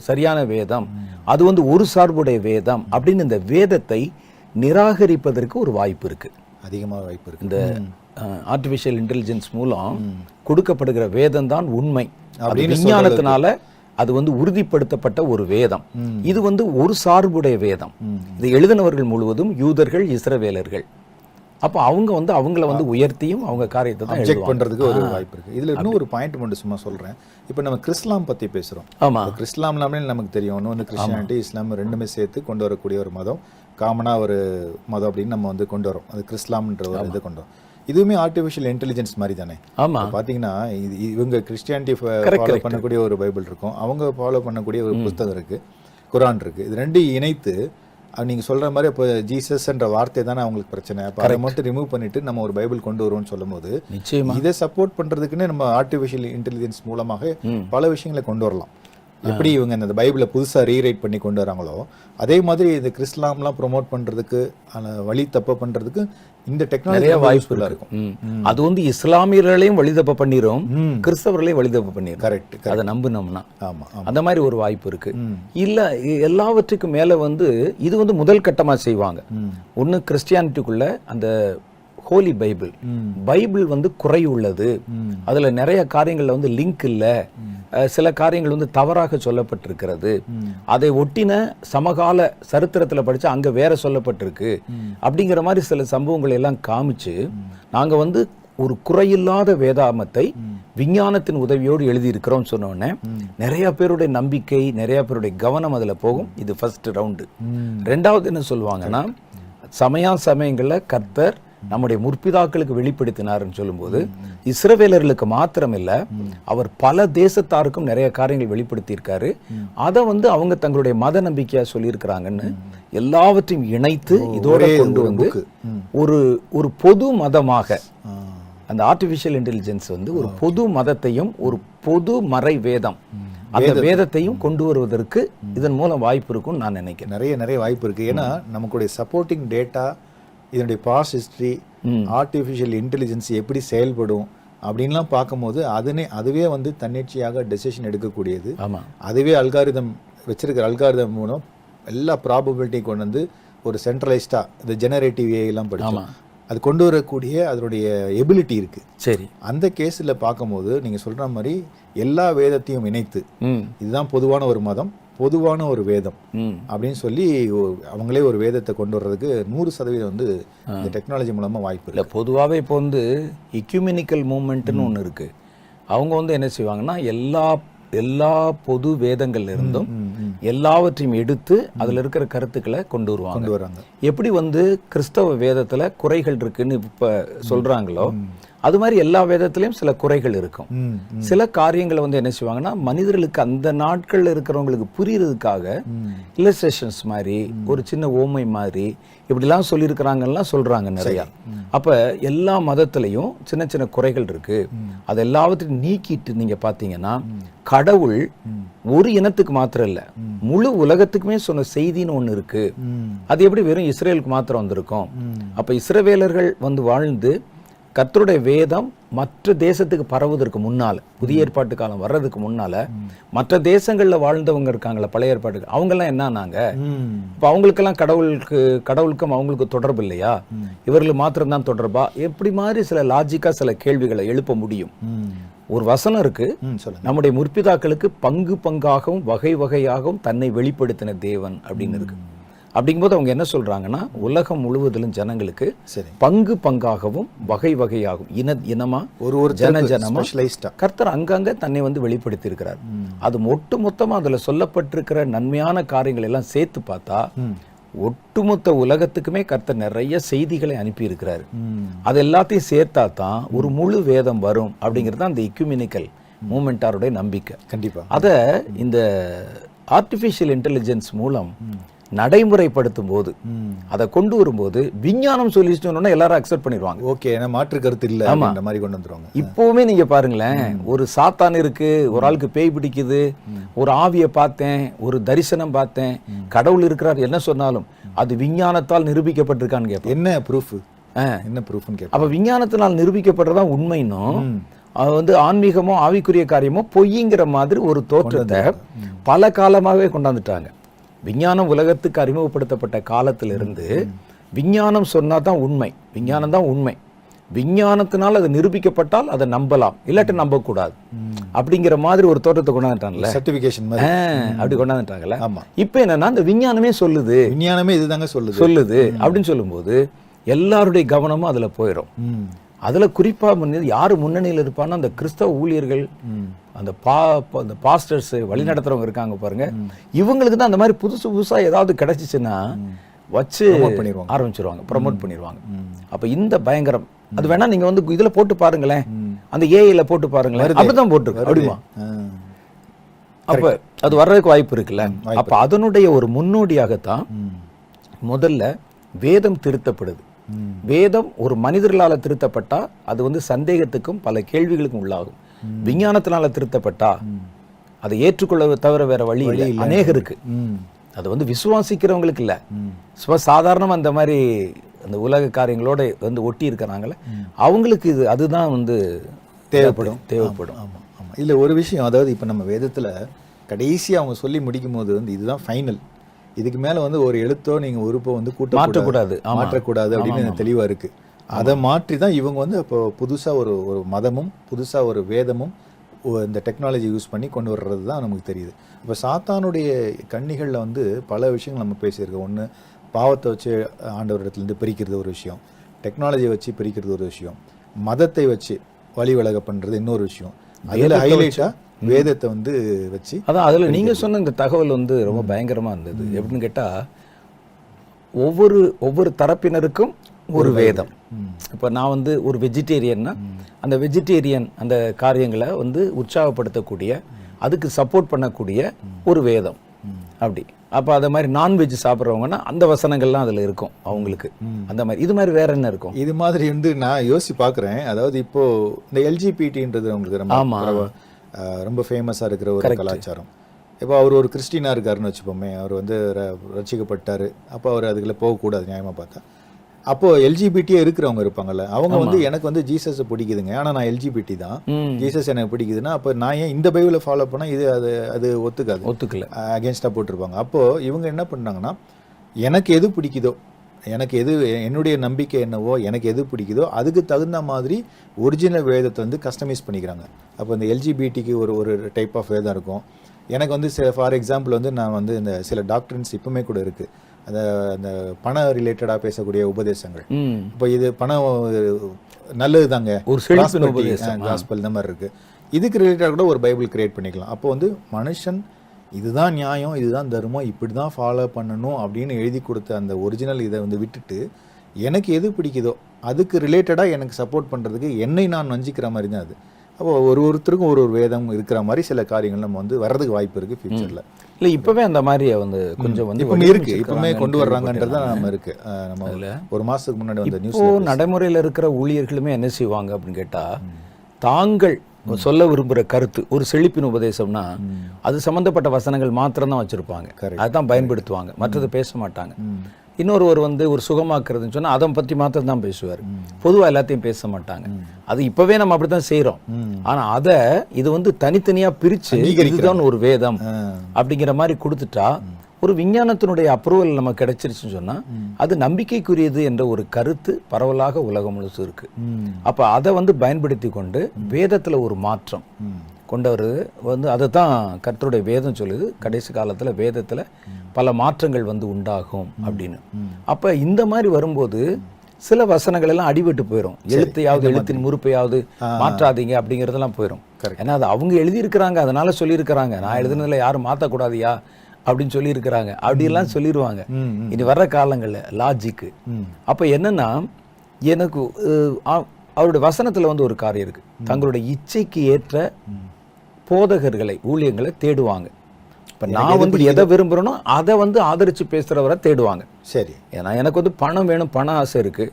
சரியான வேதம், அது வந்து ஒரு சார்புடைய வேதம் அப்படின்னு இந்த வேதத்தை நிராகரிப்பதற்கு ஒரு வாய்ப்பு இருக்கு, அதிகமாக வாய்ப்பு இருக்கு. இந்த ஆர்டிஃபிஷியல் இன்டெலிஜென்ஸ் மூலம் கொடுக்கப்படுகிற வேதம் தான் உண்மை, விஞ்ஞானத்தினால அது வந்து உறுதிப்படுத்தப்பட்ட ஒரு வேதம். இது வந்து ஒரு சார்புடைய வேதம். இது எழுதினவர்கள் முழுவதும் யூதர்கள், இஸ்ரவேலர்கள். அப்ப அவங்க வந்து அவங்கள வந்து உயர்த்தியும் அவங்க காரியத்தை தான் அப்ஜெக்ட் பண்றதுக்கு ஒரு வாய்ப்பு இருக்கு. இதுல இன்னும் ஒரு பாயிண்ட் மட்டும் சும்மா சொல்றேன். இப்போ நம்ம கிறிஸ்லாம் பத்தி பேசுறோம். ஆமா, கிறிஸ்லாம்னாலே நமக்கு தெரியும், ஒன்று கிறிஸ்டியானிட்டி இஸ்லாம் ரெண்டுமே சேர்த்து கொண்டு வரக்கூடிய ஒரு மதம், காமனா ஒரு மதம் அப்படின்னு நம்ம வந்து கொண்டு வரோம். அது கிறிஸ்லாம்ன்ற ஒரு இதை கொண்டு வரோம். இதுவுமே ஆர்டிஃபிஷியல் இன்டெலிஜென்ஸ் மாதிரி தானே. ஆமா, பாத்தீங்கன்னா இவங்க கிறிஸ்டியானிட்டி ஃபாலோ பண்ணக்கூடிய ஒரு பைபிள் இருக்கும், அவங்க ஃபாலோ பண்ணக்கூடிய ஒரு புத்தகம் இருக்கு, குரான் இருக்கு. இது ரெண்டையும் இணைத்து நீங்க சொல்ற மாதிரி இப்போ ஜீசஸ்ன்ற வார்த்தை தானே அவங்களுக்கு பிரச்சனை. அப்போ அதை மட்டும் ரிமூவ் பண்ணிட்டு நம்ம ஒரு பைபிள் கொண்டு வருவோம்னு சொல்லும் போது நிச்சயமா இதை சப்போர்ட் பண்றதுக்குன்னு நம்ம ஆர்டிஃபிஷியல் இன்டெலிஜென்ஸ் மூலமாக பல விஷயங்களை கொண்டு வரலாம். எப்படி இவங்க இந்த பைபிளை புதுசாக ரீரைட் பண்ணி கொண்டு வராங்களோ அதே மாதிரி இந்த கிறிஸ்லாம்லாம் ப்ரொமோட் பண்றதுக்கு வழி தப்ப பண்றதுக்கு இந்த டெக்னாலஜி வாய்ப்புகளா இருக்கும். அது வந்து இஸ்லாமியர்களையும் வழி தப்ப பண்ணிரும், கிறிஸ்தவர்களையும் வழி தப்ப பண்ணிரும். கரெக்ட், அதை நம்பினோம்னா. ஆமா, அந்த மாதிரி ஒரு வாய்ப்பு இருக்கு. இல்ல எல்லாவற்றுக்கும் மேல வந்து இது வந்து முதல் கட்டமா செய்வாங்க. ஒன்னு கிறிஸ்டியானிட்டிக்குள்ள அந்த ஹோலி பைபிள் வந்து குறை உள்ளது, அதுல நிறைய காரியங்கள்ல வந்து லிங்க் இல்ல, சில காரியங்கள் வந்து தவறாக சொல்லப்பட்டிருக்கிறது, அதை ஒட்டின சமகால சரித்திரத்துல படிச்சு அங்க வேற சொல்லப்பட்டிருக்கு அப்படிங்கிற மாதிரி சில சம்பவங்களை எல்லாம் காமிச்சு நாங்க வந்து ஒரு குறையில்லாத வேதாமத்தை விஞ்ஞானத்தின் உதவியோடு எழுதி இருக்கிறோம் சொன்ன உடனே நிறைய பேருடைய நம்பிக்கை, நிறைய பேருடைய கவனம் அதுல போகும். இது ஃபர்ஸ்ட் ரவுண்டு. ரெண்டாவது என்ன சொல்லுவாங்கன்னா, சமயங்கள்ல கர்த்தர் நம்முடைய முற்பிதாக்களுக்கு வெளிப்படுத்தினார்னு சொல்லும்போது இஸ்ரவேலர்களுக்கு மாத்திரம் இல்ல, அவர் பல தேசத்தாருக்கும் நிறைய காரியங்கள் வெளிப்படுத்தி இருக்காரு. அதை வந்து அவங்க தங்களுடைய மத நம்பிக்கையா சொல்லியிருக்கிறாங்கன்னு எல்லாவற்றையும் இணைத்து இதோட கொண்டு வந்து ஒரு பொது மதமாக அந்த ஆர்டிஃபிஷியல் இன்டெலிஜென்ஸ் வந்து ஒரு பொது மதத்தையும் ஒரு பொது மறை வேதம் அந்த வேதத்தையும் கொண்டு வருவதற்கு இதன் மூலம் வாய்ப்பு இருக்கும்னு நான் நினைக்கிறேன். நிறைய வாய்ப்பு இருக்கு. ஏன்னா நமக்குடைய சப்போர்ட்டிங் டேட்டா, இதனுடைய பாஸ்ட் ஹிஸ்டரி, ஆர்டிஃபிஷியல் இன்டெலிஜென்ஸ் எப்படி செயல்படும் அப்படின்லாம் பார்க்கும்போது அதுவே வந்து தன்னிச்சையாக டெசிஷன் எடுக்கக்கூடியது. அதுவே அல்காரிதம் வச்சிருக்கிற அல்காரிதம் மூலம் எல்லா ப்ராபபிலிட்டி கொண்டு வந்து ஒரு சென்ட்ரலைஸ்டா இந்த ஜெனரேட்டிவ் ஏஐலாம் படிச்சோம், அது கொண்டு வரக்கூடிய அதனுடைய எபிலிட்டி இருக்கு. சரி, அந்த கேஸ்ல பார்க்கும்போது நீங்க சொல்ற மாதிரி எல்லா வேதத்தையும் இணைத்து இதுதான் பொதுவான ஒரு மதம், பொதுவான ஒரு வேதம் அப்படின்னு சொல்லி அவங்களே ஒரு வேதத்தை கொண்டு வர்றதுக்கு 100% வந்து இந்த டெக்னாலஜி மூலமா வாய்ப்பு இல்லை. பொதுவாகவே இப்போ வந்து எக்யூமெனிக்கல் மூவ்மெண்ட்னு ஒன்று இருக்கு. அவங்க வந்து என்ன செய்வாங்கன்னா எல்லா பொது வேதங்கள்ல இருந்தும் எல்லாவற்றையும் எடுத்து அதுல இருக்கிற கருத்துக்களை கொண்டு வராங்க. எப்படி வந்து கிறிஸ்தவ வேதத்துல குறைகள் இருக்குன்னு இப்ப சொல்றாங்களோ அது மாதிரி எல்லா வேதத்திலையும் சில குறைகள் இருக்கும். சில காரியங்களை வந்து என்ன செய்வாங்கன்னா மனிதர்களுக்கு அந்த நாட்கள்ல இருக்கிறவங்களுக்கு புரியறதுக்காக இல்லஸ்ட்ரேஷன்ஸ் மாதிரி ஒரு சின்ன ஓமை மாதிரி இப்படிலாம் சொல்லியிருக்கிறாங்கலாம் சொல்றாங்க நிறைய. அப்ப எல்லா மதத்திலையும் சின்ன சின்ன குறைகள் இருக்கு. அது எல்லாவற்றையும் நீக்கிட்டு நீங்க பாத்தீங்கன்னா கடவுள் ஒரு இனத்துக்கு மாத்திரம் இல்ல, முழு உலகத்துக்குமே சொன்ன செய்தின்னு ஒண்ணு இருக்கு. அது எப்படி வெறும் இஸ்ரேலுக்கு மாத்திரம் வந்திருக்கும்? அப்ப இஸ்ரவேலர்கள் வந்து வாழ்ந்து கர்த்தருடைய வேதம் மற்ற தேசத்துக்கு பரவுவதற்கு முன்னால, புதிய ஏற்பாட்டு காலம் வர்றதுக்கு முன்னால மற்ற தேசங்கள்ல வாழ்ந்தவங்க இருக்காங்களா பழைய ஏற்பாட்டுக்கு, அவங்கெல்லாம் என்னன்னாங்க, இப்போ அவங்களுக்கெல்லாம் கடவுளுக்கும் அவங்களுக்கு தொடர்பு இல்லையா, இவர்களுக்கு மாத்திரம்தான் தொடர்பா, எப்படி மாதிரி சில லாஜிக்கா சில கேள்விகளை எழுப்ப முடியும். ஒரு வசனம் இருக்கு, நம்முடைய முற்பிதாக்களுக்கு பங்கு பங்காகவும் வகை வகையாகவும் தன்னை வெளிப்படுத்தின தேவன் அப்படின்னு இருக்கு. அப்படிங்கும்போது அவங்க என்ன சொல்றாங்கன்னா, உலகம் முழுவதிலும் ஜனங்களுக்கு பங்கு பங்காகவும் வகை வகையாகவும் இனமா ஒரு ஜனமா கர்த்தர் அங்கங்க தன்னை வந்து வெளிப்படுத்தி இருக்கிறார். அது ஒட்டு மொத்தமா அதுல சொல்லப்பட்டிருக்கிற நன்மையான காரியங்கள் எல்லாம் சேர்த்து பார்த்தா ஒட்டுமொத்த உலகத்துக்குமே கர்த்தர் நிறைய செய்திகளை அனுப்பி இருக்கிறாரு. அது எல்லாத்தையும் சேர்த்தா தான் ஒரு முழு வேதம் வரும் அப்படிங்கிறது அந்த எக்யூமெனிக்கல் மூமெண்டாருடைய நம்பிக்கை. கண்டிப்பா அத இந்த ஆர்டிஃபிஷியல் இன்டெலிஜென்ஸ் மூலம் நடைமுறைப்படுத்தும் போது, அதை கொண்டு வரும்போது விஞ்ஞானம் சொல்லிச்சுன்னா எல்லாரும் அக்செப்ட் பண்ணிடுவாங்க. ஓகே, மாற்று கருத்து இல்ல அந்த மாதிரி கொண்டு வந்துருவாங்க. இப்பவுமே நீங்க பாருங்களேன், ஒரு சாத்தான் இருக்கு, ஒரு ஆளுக்கு பேய் பிடிக்குது, ஒரு ஆவியை பார்த்தேன், ஒரு தரிசனம் பார்த்தேன், கடவுள் இருக்கிறார் என்ன சொன்னாலும் அது விஞ்ஞானத்தால் நிரூபிக்கப்பட்டிருக்கான்னு கேட்போம். என்ன ப்ரூஃப், என்ன ப்ரூஃப்னு கேட்போம். அப்ப விஞ்ஞானத்தினால் நிரூபிக்கப்படுறதா உண்மைன்னும் அது வந்து ஆன்மீகமோ ஆவிக்குரிய காரியமோ பொய்ங்கிற மாதிரி ஒரு தோற்றத்தை பல காலமாகவே கொண்டாந்துட்டாங்க. விஞ்ஞானம் உலகத்துக்கு அறிமுகப்படுத்தப்பட்ட காலத்திலிருந்து விஞ்ஞானம் சொன்னா தான் உண்மை, விஞ்ஞானம் தான் உண்மை, விஞ்ஞானத்தினால் அது நிரூபிக்கப்பட்டால் அதை நம்பலாம், இல்லாட்டி நம்ப கூடாது அப்படிங்கிற மாதிரி ஒரு தோற்றத்தை கொண்டாந்துட்டாங்கல்ல, சர்டிபிகேஷன் அப்படி கொண்டாந்துட்டாங்கல்ல. இப்ப என்னன்னா இந்த விஞ்ஞானமே சொல்லுது, விஞ்ஞானமே இதுதாங்க சொல்லுது அப்படின்னு சொல்லும்போது எல்லாருடைய கவனமும் அதுல போயிடும். அதுல குறிப்பா யாரு முன்னணியில் இருப்பான்னா அந்த கிறிஸ்தவ ஊழியர்கள், அந்த பாஸ்டர்ஸ் வழி நடத்துறவங்க இருக்காங்க பாருங்க, இவங்களுக்கு தான் அந்த மாதிரி புதுசா ஏதாவது கிடைச்சிச்சுன்னா வச்சு ஆரம்பிச்சிருவாங்க, ப்ரமோட் பண்ணிடுவாங்க. அப்ப இந்த பயங்கரம் அது வேணா நீங்க வந்து இதுல போட்டு பாருங்களேன், அந்த ஏஐல போட்டு பாருங்களேன், அப்படிதான் போட்டு அப்படிமா. அப்ப அது வர்றதுக்கு வாய்ப்பு இருக்குல்ல. அப்ப அதனுடைய ஒரு முன்னோடியாகத்தான் முதல்ல வேதம் திருத்தப்படுது. வேதம் ஒரு மனிதர்களால திருத்தப்பட்டா அது வந்து சந்தேகத்துக்கும் பல கேள்விகளுக்கும் உள்ளாகும். விஞ்ஞானத்தினால திருத்தப்பட்டா அதை ஏற்றுக்கொள்ள தவிர வேற வழி இல்லை அநேகருக்கு. அது வந்து விசுவாசிக்கிறவங்களுக்கு இல்ல, சாதாரணமா அந்த மாதிரி அந்த உலக காரியங்களோட வந்து ஒட்டி இருக்கிறாங்கல்ல, அவங்களுக்கு இது அதுதான் வந்து தேவைப்படும். ஆமா ஆமா. இல்ல ஒரு விஷயம், அதாவது இப்ப நம்ம வேதத்துல கடைசி அவங்க சொல்லி முடிக்கும் போது வந்து இதுதான் ஃபைனல், இதுக்கு மேல வந்து ஒரு எழுத்தோ நீங்க உறுப்போ வந்து மாற்றக்கூடாது அப்படின்னு தெளிவா இருக்கு. அதை மாற்றி தான் இவங்க வந்து அப்போ புதுசா ஒரு மதமும் புதுசா ஒரு வேதமும் இந்த டெக்னாலஜி யூஸ் பண்ணி கொண்டு வர்றது தான் நமக்கு தெரியுது. இப்போ சாத்தானுடைய கண்ணிகளில் வந்து பல விஷயங்கள் நம்ம பேசியிருக்கோம். ஒன்று பாவத்தை வச்சு ஆண்டவரிடத்துலேருந்து பிரிக்கிறது ஒரு விஷயம், டெக்னாலஜியை வச்சு பிரிக்கிறது ஒரு விஷயம், மதத்தை வச்சு வழி விலக பண்ணுறது இன்னொரு விஷயம், அதில் ஹைலைட்டாக வேதத்தை வந்து வச்சு அதான் அதுல நீங்க சொன்ன இந்த தகவல் வந்து ரொம்ப பயங்கரமா இருந்தது. எப்படின்னு கேட்டா ஒவ்வொரு தரப்பினருக்கும் ஒரு வேதம். இப்ப நான் வந்து ஒரு வெஜிடேரியன்னா அந்த வெஜிடேரியன் அந்த காரியங்களை வந்து உற்சாகப்படுத்தக்கூடிய, அதுக்கு சப்போர்ட் பண்ணக்கூடிய ஒரு வேதம் அப்படி. அப்ப அத மாதிரி நான்வெஜ் சாப்பிட்றவங்கன்னா அந்த வசனங்கள்லாம் அதுல இருக்கும் அவங்களுக்கு. அந்த மாதிரி இது மாதிரி வேற என்ன இருக்கும்? இது மாதிரி வந்து நான் யோசிச்சு பாக்குறேன். அதாவது இப்போ இந்த எல்ஜிபிடின்றது உங்களுக்கு ரொம்ப ஃபேமஸாக இருக்கிற ஒரு கலாச்சாரம். இப்போ அவர் ஒரு கிறிஸ்டினாக இருக்காருன்னு வச்சுப்போமே, அவர் வந்து ரட்சிக்கப்பட்டார், அப்போ அவர் அதுக்குள்ளே போகக்கூடாது நியாயமாக பார்த்தா. அப்போது எல்ஜிபிடியே இருக்கிறவங்க இருப்பாங்கல்ல, அவங்க வந்து எனக்கு வந்து ஜீசஸை பிடிக்குதுங்க, ஆனால் நான் எல்ஜிபிடி தான், ஜீசஸ் எனக்கு பிடிக்குதுன்னா அப்போ நான் ஏன் இந்த பைபிளை ஃபாலோ பண்ணால் இது அது ஒத்துக்கல, அகேன்ஸ்டாக போட்டிருப்பாங்க. அப்போது இவங்க என்ன பண்ணாங்கன்னா, எனக்கு எது பிடிக்குதோ, எனக்கு எது என்னுடைய நம்பிக்கை என்னவோ, எனக்கு எது பிடிக்குதோ அதுக்கு தகுந்த மாதிரி ஒரிஜினல் வேதத்தை வந்து கஸ்டமைஸ் பண்ணிக்கிறாங்க. அப்போ இந்த எல்ஜிபிடிக்கு ஒரு டைப் ஆஃப் வேதம் இருக்கும். எனக்கு வந்து ஃபார் எக்ஸாம்பிள் வந்து நான் வந்து இந்த சில டாக்டர்ஸ் இப்பவுமே கூட இருக்கு, அந்த பண ரிலேட்டடாக பேசக்கூடிய உபதேசங்கள். இப்போ இது பணம் நல்லது தாங்க, ஒரு காஸ்பல் இந்த மாதிரி இருக்கு, இதுக்கு ரிலேட்டடாக கூட ஒரு பைபிள் கிரியேட் பண்ணிக்கலாம். அப்போ வந்து மனுஷன் இதுதான் நியாயம், இதுதான் தர்மம், இப்படி தான் ஃபாலோ பண்ணணும் அப்படின்னு எழுதி கொடுத்த அந்த ஒரிஜினல் இதை வந்து விட்டுட்டு எனக்கு எது பிடிக்குதோ அதுக்கு ரிலேட்டடாக எனக்கு சப்போர்ட் பண்ணுறதுக்கு என்னை நான் வஞ்சிக்கிற மாதிரி தான் அது. அப்போ ஒருத்தருக்கும் ஒரு வேதம் இருக்கிற மாதிரி சில காரியங்கள் நம்ம வந்து வர்றதுக்கு வாய்ப்பு இருக்குது ஃபியூச்சரில். இல்லை இப்போவே அந்த மாதிரி வந்து கொஞ்சம் வந்து இப்போமே இருக்குது, இப்போமே கொண்டு வர்றாங்கன்றது தான் நம்ம இருக்குது. நம்ம ஒரு மாதத்துக்கு முன்னாடி வந்து நியூஸ் நடைமுறையில் இருக்கிற ஊழியர்களுமே என்ன செய்வாங்க அப்படின்னு கேட்டால், தாங்கள் சொல்ல விரும்புகிற கருத்து ஒரு செழிப்பின் உபதேசம்னா அது சம்பந்தப்பட்ட வசனங்கள் மாத்திரம் தான் வச்சிருப்பாங்க, அதுதான் பயன்படுத்துவாங்க, மற்றது பேச மாட்டாங்க. இன்னொருவர் வந்து ஒரு சுகமாக்குறதுன்னு சொன்னா அதை பத்தி மாத்திரம் தான் பேசுவார். பொதுவா எல்லாத்தையும் பேச மாட்டாங்க. அது இப்பவே நம்ம அப்படித்தான் செய்யறோம். ஆனா இது வந்து தனித்தனியா பிரிச்சு இதுதான் ஒரு வேதம் அப்படிங்கிற மாதிரி கொடுத்துட்டா ஒரு விஞ்ஞானத்தினுடைய அப்ரூவல் நமக்கு கிடைச்சிருச்சுன்னு சொன்னா அது நம்பிக்கைக்குரியது என்ற ஒரு கருத்து பரவலாக உலகம் முழுசும் இருக்கு. அப்ப அதை வந்து பயன்படுத்தி கொண்டு வேதத்துல ஒரு மாற்றம் கொண்டவர் வந்து அதை தான் கர்த்தருடைய வேதம் சொல்லுது. கடைசி காலத்துல வேதத்துல பல மாற்றங்கள் வந்து உண்டாகும் அப்படின்னு. அப்ப இந்த மாதிரி வரும்போது சில வசனங்கள் எல்லாம் அடிபட்டு போயிடும். எழுத்தின் முறுப்பையாவது மாற்றாதீங்க அப்படிங்கறதெல்லாம் போயிடும். ஏன்னா அது அவங்க எழுதியிருக்கிறாங்க, அதனால சொல்லியிருக்கிறாங்க. நான் எழுதுனதுல யாரும் மாற்றக்கூடாதியா அப்படின்னு சொல்லியிருக்கிறாங்க, அப்படியெல்லாம் சொல்லிடுவாங்க இனி வர்ற காலங்கள்ல லாஜிக்கு. அப்ப என்னன்னா எனக்கு அவருடைய வசனத்துல வந்து ஒரு காரியம் இருக்கு. தங்களுடைய இச்சைக்கு ஏற்ற போதகர்களை ஊழியங்களை தேடுவாங்க. இப்ப நான் வந்து எதை விரும்புறேனோ அதை வந்து ஆதரிச்சு பேசுறவரை தேடுவாங்க. சரி, ஏன்னா எனக்கு வந்து பணம் வேணும், பண ஆசை இருக்கு.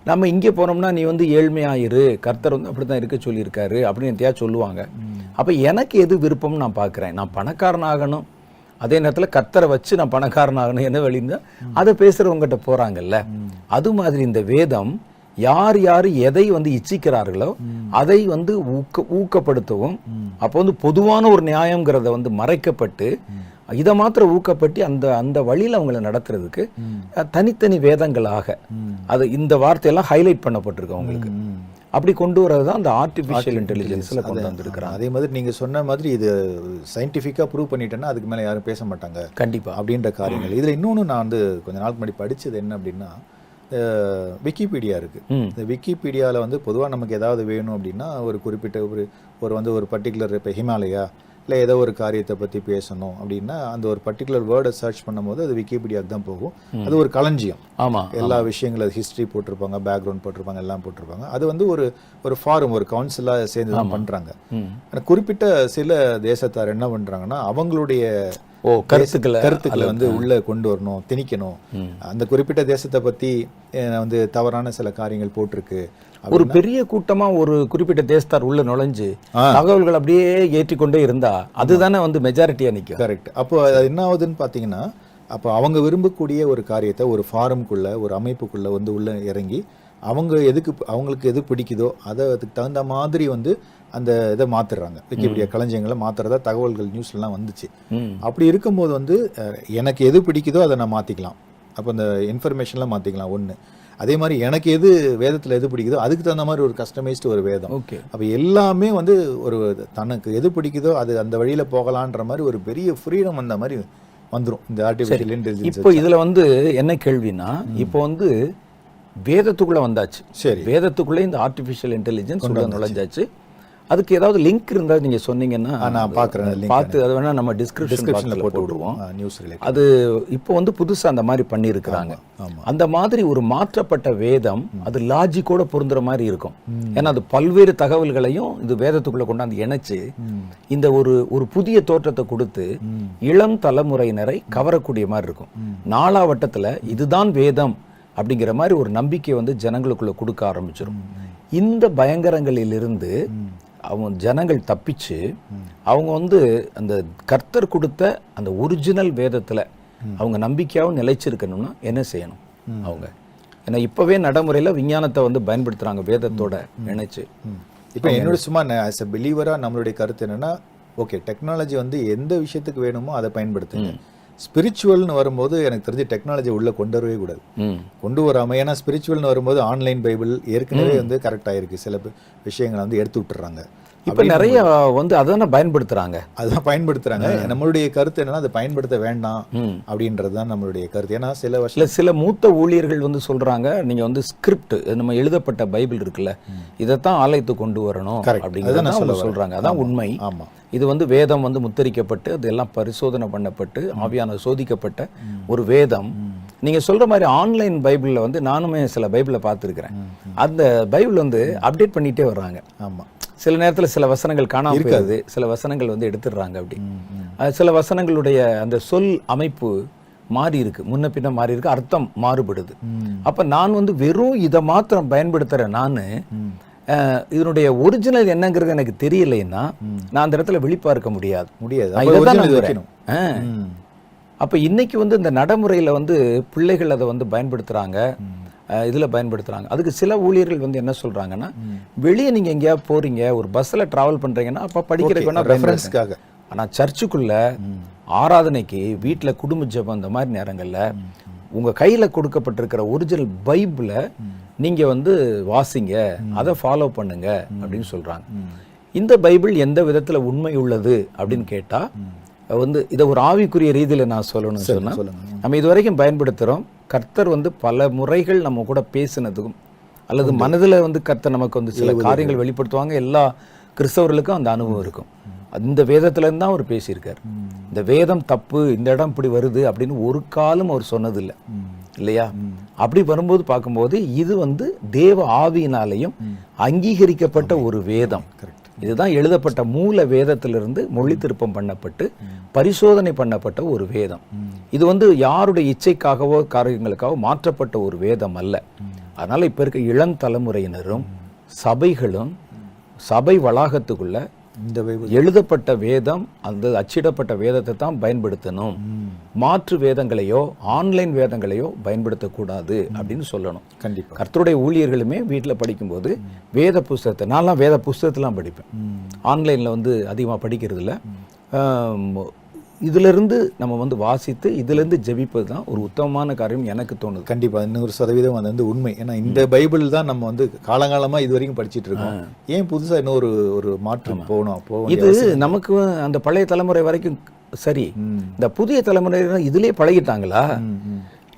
நம்ம இங்கே போனோம்னா நீ வந்து ஏழ்மையாயிரு, கர்த்தர் வந்து அப்படித்தான் இருக்க சொல்லியிருக்காரு அப்படின்னு சொல்லுவாங்க. அப்ப எனக்கு எது விருப்பம்னு நான் பாக்குறேன். நான் பணக்காரன் ஆகணும், அதே நேரத்தில் கர்த்தரை வச்சு நான் பணக்காரன் ஆகணும், என்ன வழிந்தா அதை பேசுறவங்ககிட்ட போறாங்கல்ல. அது மாதிரி இந்த வேதம் யார் யார் எதை வந்து இச்சிக்கிறார்களோ அதை வந்து ஊக்கப்படுத்தவும், அப்போ வந்து பொதுவான ஒரு நியாயம்ங்கிறத வந்து மறைக்கப்பட்டு இதை மாத்திரம் ஊக்கப்பட்டு அந்த அந்த வழியில் அவங்களை நடத்துறதுக்கு தனித்தனி வேதங்களாக அது இந்த வார்த்தையெல்லாம் ஹைலைட் பண்ணப்பட்டிருக்கு அவங்களுக்கு. அப்படி கொண்டு வரதான் அந்த ஆர்டிஃபிஷியல் இன்டெலிஜென்ஸ்ல கொண்டு வந்திருக்கிறாங்க. அதே மாதிரி நீங்க சொன்ன மாதிரி இது சயின்டிஃபிக்கா ப்ரூவ் பண்ணிட்டேன்னா அதுக்கு மேல யாரும் பேச மாட்டாங்க கண்டிப்பா அப்படின்ற காரியங்கள். இதுல இன்னொன்னு நான் வந்து கொஞ்ச நாளுக்கு முன்னாடி படிச்சது என்ன அப்படின்னா, விக்கிபீடியா இருக்கு. இந்த விக்கிபீடியாவில் வந்து பொதுவாக நமக்கு ஏதாவது வேணும் அப்படின்னா ஒரு குறிப்பிட்ட ஒரு பர்டிகுலர் இப்போ ஹிமாலயா இல்லை ஏதோ ஒரு காரியத்தை பற்றி பேசணும் அப்படின்னா அந்த ஒரு பர்டிகுலர் வேர்டை சர்ச் பண்ணும்போது அது விக்கிபீடியாவுக்கு தான் போகும். அது ஒரு களஞ்சியம். ஆமாம், எல்லா விஷயங்களும் ஹிஸ்ட்ரி போட்டிருப்பாங்க, பேக்ரவுண்ட் போட்டிருப்பாங்க, எல்லாம் போட்டிருப்பாங்க. அது வந்து ஒரு ஃபாரம், ஒரு கவுன்சிலாக சேர்ந்து தான் பண்ணுறாங்க. ஆனால் குறிப்பிட்ட சில தேசத்தார் என்ன பண்ணுறாங்கன்னா அவங்களுடைய கருத்துக்களை வந்து உள்ள கொண்டு வரணும், திணிக்கணும். அந்த குறிப்பிட்ட தேசத்தை பத்தி வந்து தவறான சில காரியங்கள் போட்டிருக்கு. ஒரு பெரிய கூட்டமா ஒரு குறிப்பிட்ட தேசத்தார் உள்ள நுழைஞ்சு தகவல்கள் அப்படியே ஏற்றிக்கொண்டே இருந்தா அதுதானே வந்து மெஜாரிட்டியா நிற்கும். கரெக்ட். அப்போ என்ன ஆகுதுன்னு பாத்தீங்கன்னா, அப்போ அவங்க விரும்பக்கூடிய ஒரு காரியத்தை ஒரு ஃபாரம்குள்ள ஒரு அமைப்புக்குள்ள வந்து உள்ள இறங்கி அவங்களுக்கு எது பிடிக்குதோ அதுக்கு தகுந்த மாதிரி வந்து அந்த இதை மாத்துறாங்க. விக்கிபீடியா களஞ்சியங்களை மாத்துறதா தகவல்கள் நியூஸ்லாம் வந்துச்சு. அப்படி இருக்கும்போது வந்து எனக்கு எது பிடிக்குதோ அதை நான் மாத்திக்கலாம். அப்போ அந்த இன்ஃபர்மேஷன்லாம் மாத்திக்கலாம் ஒன்று. அதே மாதிரி எனக்கு எது வேதத்தில் எது பிடிக்குதோ அதுக்கு தகுந்த மாதிரி ஒரு கஸ்டமைஸ்டு ஒரு வேதம். அப்போ எல்லாமே வந்து ஒரு தனக்கு எது பிடிக்குதோ அது அந்த வழியில போகலான்ற மாதிரி ஒரு பெரிய ஃப்ரீடம் அந்த மாதிரி வந்துடும் இந்த ஆர்டிஃபிஷியல் இன்டெலிஜென்ஸ். இப்போ இதுல வந்து என்ன கேள்வினா, இப்போ வந்து வேதத்துக்குள்ள வந்தாச்சு. சரி, வேதத்துக்குள்ளே இந்த ஆர்டிஃபிஷியல் இன்டெலிஜென்ஸ் உள்ள நுழைஞ்சாச்சு. அதுக்கு ஏதாவது லிங்க் இருந்தா நீங்க சொன்னீங்கன்னா நான் பார்க்குறேன், பார்த்து அதை வேணா நம்ம டிஸ்கிரிப்ஷன்ல போட்டு விடுவோம். News related. அது இப்போ வந்து புதுசா அந்த மாதிரி பண்ணியிருக்கிறாங்க. அந்த மாதிரி ஒரு மாற்றப்பட்ட வேதம் அது லாஜிக்கோட பொருந்துற மாதிரி இருக்கும். ஏன்னா அது பல்வேறு தகவல்களையும் இது வேதத்துக்குள்ள கொண்டாந்து இணைச்சு இந்த ஒரு புதிய தோற்றத்தை கொடுத்து இளம் தலைமுறையினரை கவரக்கூடிய மாதிரி இருக்கும். நாலாவட்டத்துல இதுதான் வேதம் அப்படிங்கிற மாதிரி ஒரு நம்பிக்கை வந்து ஜனங்களுக்குள்ள கொடுக்க ஆரம்பிச்சிடும். இந்த பயங்கரங்களிலிருந்து அவங்க ஜனங்கள் தப்பிச்சு அவங்க வந்து அந்த கர்த்தர் கொடுத்த அந்த ஒரிஜினல் வேதத்துல அவங்க நம்பிக்கையாவும் நிலைச்சிருக்கணும்னா என்ன செய்யணும் அவங்க? ஏன்னா இப்பவே நடைமுறையில விஞ்ஞானத்தை வந்து பயன்படுத்துறாங்க வேதத்தோட நினைச்சு. இப்போ என்னோட சும்மா ஆஸ் எ பிலீவரா நம்மளுடைய கருத்து என்னன்னா, ஓகே டெக்னாலஜி வந்து எந்த விஷயத்துக்கு வேணுமோ அதை பயன்படுத்துங்க. ஸ்பிரிச்சுவல்னு வரும்போது எனக்கு தெரிஞ்சு டெக்னாலஜி உள்ள கொண்டு வரவே கூடாது. கொண்டு வராம, ஏன்னா ஸ்பிரிச்சுவல்னு வரும்போது ஆன்லைன் பைபிள் ஏற்கனவே வந்து கரெக்ட் ஆயிருக்கு. சில விஷயங்களை வந்து எடுத்து விட்டுறாங்க. இப்ப நிறைய வந்து அதான பயன்படுத்துறாங்க. அதுதான் பயன்படுத்துறாங்க. நம்மளுடைய கருத்து என்னன்னா அதை பயன்படுத்த வேண்டாம் அப்படின்றதுதான் நம்மளுடைய கருத்து. ஏன்னா சில மூத்த ஊழியர்கள் வந்து சொல்றாங்க, நீங்க வந்து ஸ்கிரிப்ட் நம்ம எழுதப்பட்ட பைபிள் இருக்குல்ல இதைத்தான் ஆலயத்து கொண்டு வரணும் அப்படிங்கிறத சொல்றாங்க. அதான் உண்மை. ஆமா, இது வந்து வேதம் வந்து முத்தரிக்கப்பட்டு அதெல்லாம் பரிசோதனை பண்ணப்பட்டு ஆவியான சோதிக்கப்பட்ட ஒரு வேதம். நீங்க சொல்ற மாதிரி ஆன்லைன் பைபிள்ல வந்து நானுமே சில பைபிளை பார்த்துருக்கிறேன். அந்த பைபிள் வந்து அப்டேட் பண்ணிட்டே வர்றாங்க. ஆமா, சில நேரத்தில் சில வசனங்கள் காணாம இருக்காது, சில வசனங்கள் வந்து எடுத்துடுறாங்க. அப்படி சில வசனங்களுடைய அந்த சொல் அமைப்பு மாறி இருக்கு, முன்ன பின்ன மாறி இருக்கு, அர்த்தம் மாறுபடுது. அப்ப நான் வந்து வெறும் இதை மாத்திரம் பயன்படுத்துறேன். நான் இதனுடைய ஒரிஜினல் என்னங்கிறது எனக்கு தெரியலைன்னா நான் அந்த இடத்துல வெளிப்பார்க்க முடியாது. அப்போ இன்னைக்கு வந்து இந்த நடைமுறையில் வந்து பிள்ளைகள் அதை வந்து பயன்படுத்துகிறாங்க, இதில் பயன்படுத்துகிறாங்க. அதுக்கு சில ஊழியர்கள் வந்து என்ன சொல்கிறாங்கன்னா, வெளியே நீங்கள் எங்கேயாவது போகிறீங்க, ஒரு பஸ்ஸில் ட்ராவல் பண்ணுறீங்கன்னா அப்போ படிக்கிறதுக்கு வேணால் ரெஃபரன்ஸ்க்காக. ஆனால் சர்ச்சுக்குள்ள ஆராதனைக்கு வீட்டில் குடும்ப ஜெபம் இந்த மாதிரி நேரங்களில் உங்கள் கையில் கொடுக்கப்பட்டிருக்கிற ஒரிஜினல் பைபிளை நீங்கள் வந்து வாசிங்க, அதை ஃபாலோ பண்ணுங்க அப்படின்னு சொல்கிறாங்க. இந்த பைபிள் எந்த விதத்தில் உண்மை உள்ளது அப்படின்னு கேட்டால் வந்து இதை ஒரு ஆவிக்குரிய ரீதியில் நான் சொல்லணும்னு சொன்னால், நம்ம இதுவரைக்கும் பயன்படுத்துகிறோம். கர்த்தர் வந்து பல முறைகள் நம்ம கூட பேசினதுக்கும் அல்லது மனதில் வந்து கர்த்தர் நமக்கு வந்து சில காரியங்கள் வெளிப்படுத்துவாங்க. எல்லா கிறிஸ்தவர்களுக்கும் அந்த அனுபவம் இருக்கும். இந்த வேதத்துலேருந்து தான் அவர் பேசியிருக்கார். இந்த வேதம் தப்பு, இந்த இடம் இப்படி வருது அப்படின்னு ஒரு காலம் அவர் சொன்னதில்லை, இல்லையா? அப்படி வரும்போது பார்க்கும்போது இது வந்து தேவ ஆவியினாலையும் அங்கீகரிக்கப்பட்ட ஒரு வேதம். இதுதான் எழுதப்பட்ட மூல வேதத்திலிருந்து மொழி திருப்பம் பண்ணப்பட்டு பரிசோதனை பண்ணப்பட்ட ஒரு வேதம். இது வந்து யாருடைய இச்சைக்காகவோ காரியங்களுக்காகவோ மாற்றப்பட்ட ஒரு வேதம் அல்ல. அதனால இப்ப இருக்க இளம் தலைமுறையினரும் சபைகளும் சபை வளாகத்துக்குள்ள இந்த எழுதப்பட்ட வேதம், அந்த அச்சிடப்பட்ட வேதத்தை தான் பயன்படுத்தணும். மாற்று வேதங்களையோ ஆன்லைன் வேதங்களையோ பயன்படுத்தக்கூடாது அப்படின்னு சொல்லணும். கண்டிப்பாக கர்த்தருடைய ஊழியர்களுமே வீட்டில் படிக்கும்போது வேத புஸ்தகத்தை, நான்லாம் வேத புஸ்தகத்தெலாம் படிப்பேன். ஆன்லைனில் வந்து அதிகமாக படிக்கிறது இல்லை. இதிலிருந்து நம்ம வந்து வாசித்து இதிலிருந்து ஜெபிப்பது தான் ஒரு உத்தமமான காரியம் எனக்கு தோணுது. கண்டிப்பாக 100% அது வந்து உண்மை. ஏன்னா இந்த பைபிள் தான் நம்ம வந்து காலங்காலமாக இது வரைக்கும் படிச்சுட்டு இருக்கோம். ஏன் புதுசாக இன்னொரு ஒரு மாற்றம் போகணும்? இது நமக்கு அந்த பழைய தலைமுறை வரைக்கும் சரி. இந்த புதிய தலைமுறை இதுலேயே பழகிட்டாங்களா?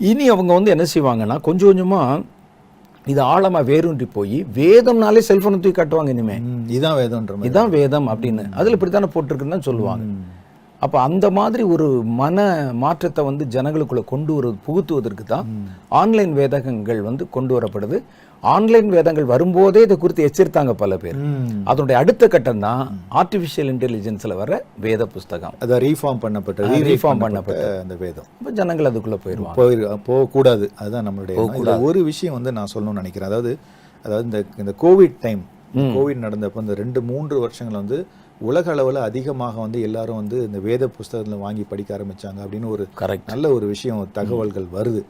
இனி அவங்க வந்து என்ன செய்வாங்கன்னா கொஞ்சம் கொஞ்சமாக இது ஆழமாக வேரூன்றி போய் வேதம்னாலே செல்ஃபோனை தூக்கி காட்டுவாங்க. இனிமே இதுதான் வேதம்ன்ற, இதுதான் வேதம் அப்படின்னு அதில் இப்படி தானே போட்டிருக்குன்னு தான் சொல்லுவாங்க. அப்போ அந்த மாதிரி ஒரு மன மாற்றத்தை வந்து ஜனங்களுக்குள்ள கொண்டு புகுத்துவதற்கு தான் ஆன்லைன் வேதகங்கள் வந்து கொண்டு வரப்படுது. ஆன்லைன் வேதங்கள் வரும்போதே இதை குறித்து எச்சரித்தாங்க பல பேர். அதனுடைய அடுத்த கட்டம் தான் ஆர்டிஃபிஷியல் இன்டெலிஜென்ஸ்ல வர வேத புஸ்தகம். அதை ரீஃபார்ம் பண்ணப்பட்ட அந்த வேதம். இப்போ ஜனங்கள் அதுக்குள்ள போகக்கூடாது. அதுதான் நம்மளுடைய ஒரு விஷயம் வந்து நான் சொல்லணும்னு நினைக்கிறேன். அதாவது இந்த கோவிட் டைம், கோவிட் நடந்தப்போ இந்த 2-3 வருஷங்கள் வந்து உலக அளவில் அதிகமாக வந்து எல்லாரும் வந்து இந்த வேத புஸ்தகத்தில் வாங்கி படிக்க ஆரம்பிச்சாங்க அப்படின்னு ஒரு நல்ல ஒரு விஷயம், தகவல்கள் வருது.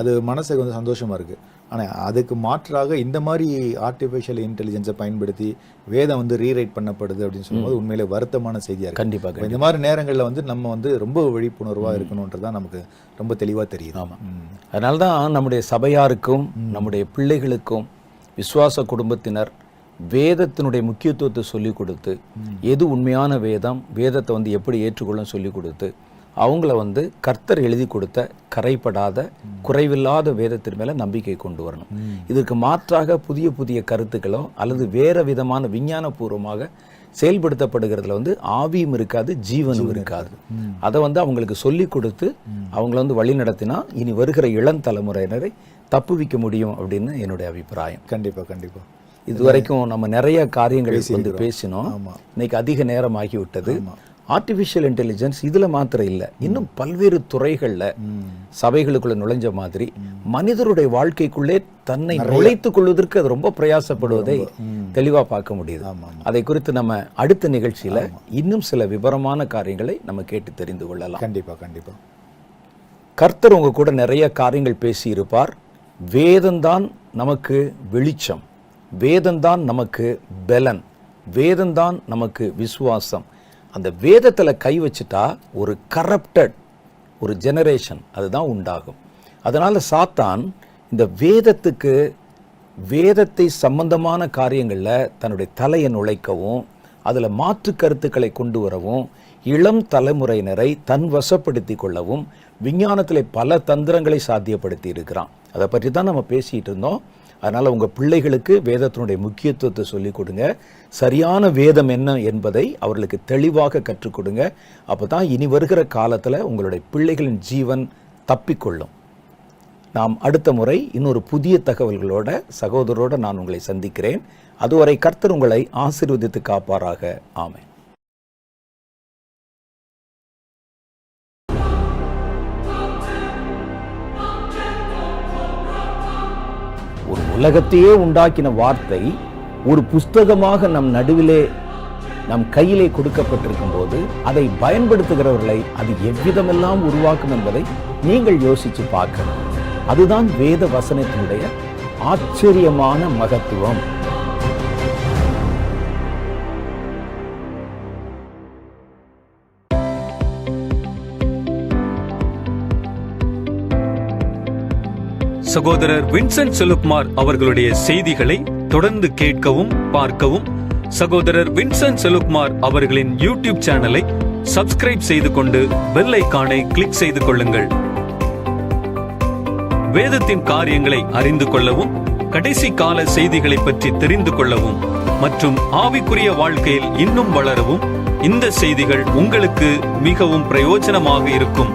அது மனசுக்கு வந்து சந்தோஷமா இருக்கு. ஆனால் அதுக்கு மாற்றாக இந்த மாதிரி ஆர்டிஃபிஷியல் இன்டெலிஜென்ஸை பயன்படுத்தி வேதம் வந்து ரீரைட் பண்ணப்படுது அப்படின்னு சொல்லும்போது உண்மையிலே வருத்தமான செய்தியாக இருக்கு. கண்டிப்பாக இந்த மாதிரி நேரங்களில் வந்து நம்ம வந்து ரொம்ப விழிப்புணர்வாக இருக்கணுன்றதான் நமக்கு ரொம்ப தெளிவாக தெரியுது. ஆமாம். அதனால தான் நம்முடைய சபையாருக்கும் நம்முடைய பிள்ளைகளுக்கும் விசுவாச குடும்பத்தினர் வேதத்தினுடைய முக்கியத்துவத்தை சொல்லிக் கொடுத்து, எது உண்மையான வேதம், வேதத்தை வந்து எப்படி ஏற்றுக்கொள்ளும் சொல்லிக் கொடுத்து, அவங்கள வந்து கர்த்தர் எழுதி கொடுத்த கரைப்படாத குறைவில்லாத வேதத்தின் மேலே நம்பிக்கை கொண்டு வரணும். இதற்கு மாற்றாக புதிய புதிய கருத்துக்களோ அல்லது வேற விதமான விஞ்ஞானபூர்வமாக செயல்படுத்தப்படுகிறதுல வந்து ஆவியும் இருக்காது, ஜீவனும் இருக்காது. அதை வந்து அவங்களுக்கு சொல்லி கொடுத்து அவங்கள வந்து வழி நடத்தினா இனி வருகிற இளம் தலைமுறையினரை தப்புவிக்க முடியும் அப்படின்னு என்னுடைய அபிப்பிராயம். கண்டிப்பாக இதுவரைக்கும் நம்ம நிறைய காரியங்கள் வந்து பேசினோம். இன்னைக்கு அதிக நேரம் ஆகிவிட்டது. ஆர்டிஃபிஷியல் இன்டெலிஜென்ஸ் இதுல மாத்திரம் இல்லை, இன்னும் பல்வேறு துறைகள்ல சபைகளுக்குள்ள நுழைஞ்ச மாதிரி மனிதருடைய வாழ்க்கைக்குள்ளே தன்னை நுழைத்துக் கொள்வதற்கு அது ரொம்ப பிரயாசப்படுவதை தெளிவா பார்க்க முடியுது. அதை குறித்து நம்ம அடுத்த நிகழ்ச்சியில இன்னும் சில விவரமான காரியங்களை நம்ம கேட்டு தெரிந்து கொள்ளலாம். கண்டிப்பா கர்த்தர் உங்க கூட நிறைய காரியங்கள் பேசி இருப்பார். வேதம்தான் நமக்கு வெளிச்சம், வேதம்தான் நமக்கு பலன், வேதம்தான் நமக்கு விசுவாசம். அந்த வேதத்தில் கை வச்சுட்டா ஒரு கரப்டட் ஒரு ஜெனரேஷன் அதுதான் உண்டாகும். அதனால சாத்தான் இந்த வேதத்தை சம்பந்தமான காரியங்களில் தன்னுடைய தலையை நுழைக்கவும் அதில் மாற்று கருத்துக்களை கொண்டு வரவும் இளம் தலைமுறையினரை தன் வசப்படுத்தி கொள்ளவும் விஞ்ஞானத்தில் பல தந்திரங்களை சாத்தியப்படுத்தி இருக்கிறான். அதை பற்றி தான் நம்ம பேசிகிட்டு இருந்தோம். அதனால் உங்கள் பிள்ளைகளுக்கு வேதத்தினுடைய முக்கியத்துவத்தை சொல்லிக் கொடுங்க. சரியான வேதம் என்ன என்பதை அவர்களுக்கு தெளிவாக கற்றுக் கொடுங்க. அப்போ தான் இனி வருகிற காலத்தில் உங்களுடைய பிள்ளைகளின் ஜீவன் தப்பிக்கொள்ளும். நாம் அடுத்த முறை இன்னொரு புதிய தகவல்களோட சகோதரோடு நான் உங்களை சந்திக்கிறேன். அதுவரை கர்த்தர் உங்களை ஆசீர்வதித்து காப்பாராக. ஆமென். ஒரு உலகத்தையே உண்டாக்கின வார்த்தை ஒரு புஸ்தகமாக நம் நடுவிலே நம் கையிலே கொடுக்கப்பட்டிருக்கும் போது அதை பயன்படுத்துகிறவர்களை அது எவ்விதமெல்லாம் உருவாக்கும் என்பதை நீங்கள் யோசிச்சு பார்க்கணும். அதுதான் வேத வசனத்தினுடைய ஆச்சரியமான மகத்துவம். சகோதரர் வின்சென்ட் செலுக்மார் அவர்களுடைய செய்திகளை தொடர்ந்து கேட்கவும் பார்க்கவும் சகோதரர் வின்சென்ட் செலுக்மார் அவர்களின் யூடியூப் சேனலை சப்ஸ்கிரைப் செய்து கொண்டு பெல் ஐகானை கிளிக் செய்து கொள்ளுங்கள். வேதத்தின் காரியங்களை அறிந்து கொள்ளவும், கடைசி கால செய்திகளை பற்றி தெரிந்து கொள்ளவும் மற்றும் ஆவிக்குரிய வாழ்க்கையில் இன்னும் வளரவும் இந்த செய்திகள் உங்களுக்கு மிகவும் பிரயோஜனமாக இருக்கும்.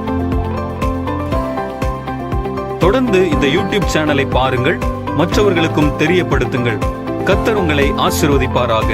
தொடர்ந்து இந்த யூடியூப் சேனலை பாருங்கள், மற்றவர்களுக்கும் தெரியப்படுத்துங்கள். கர்த்தர் உங்களை ஆசீர்வதிப்பாராக.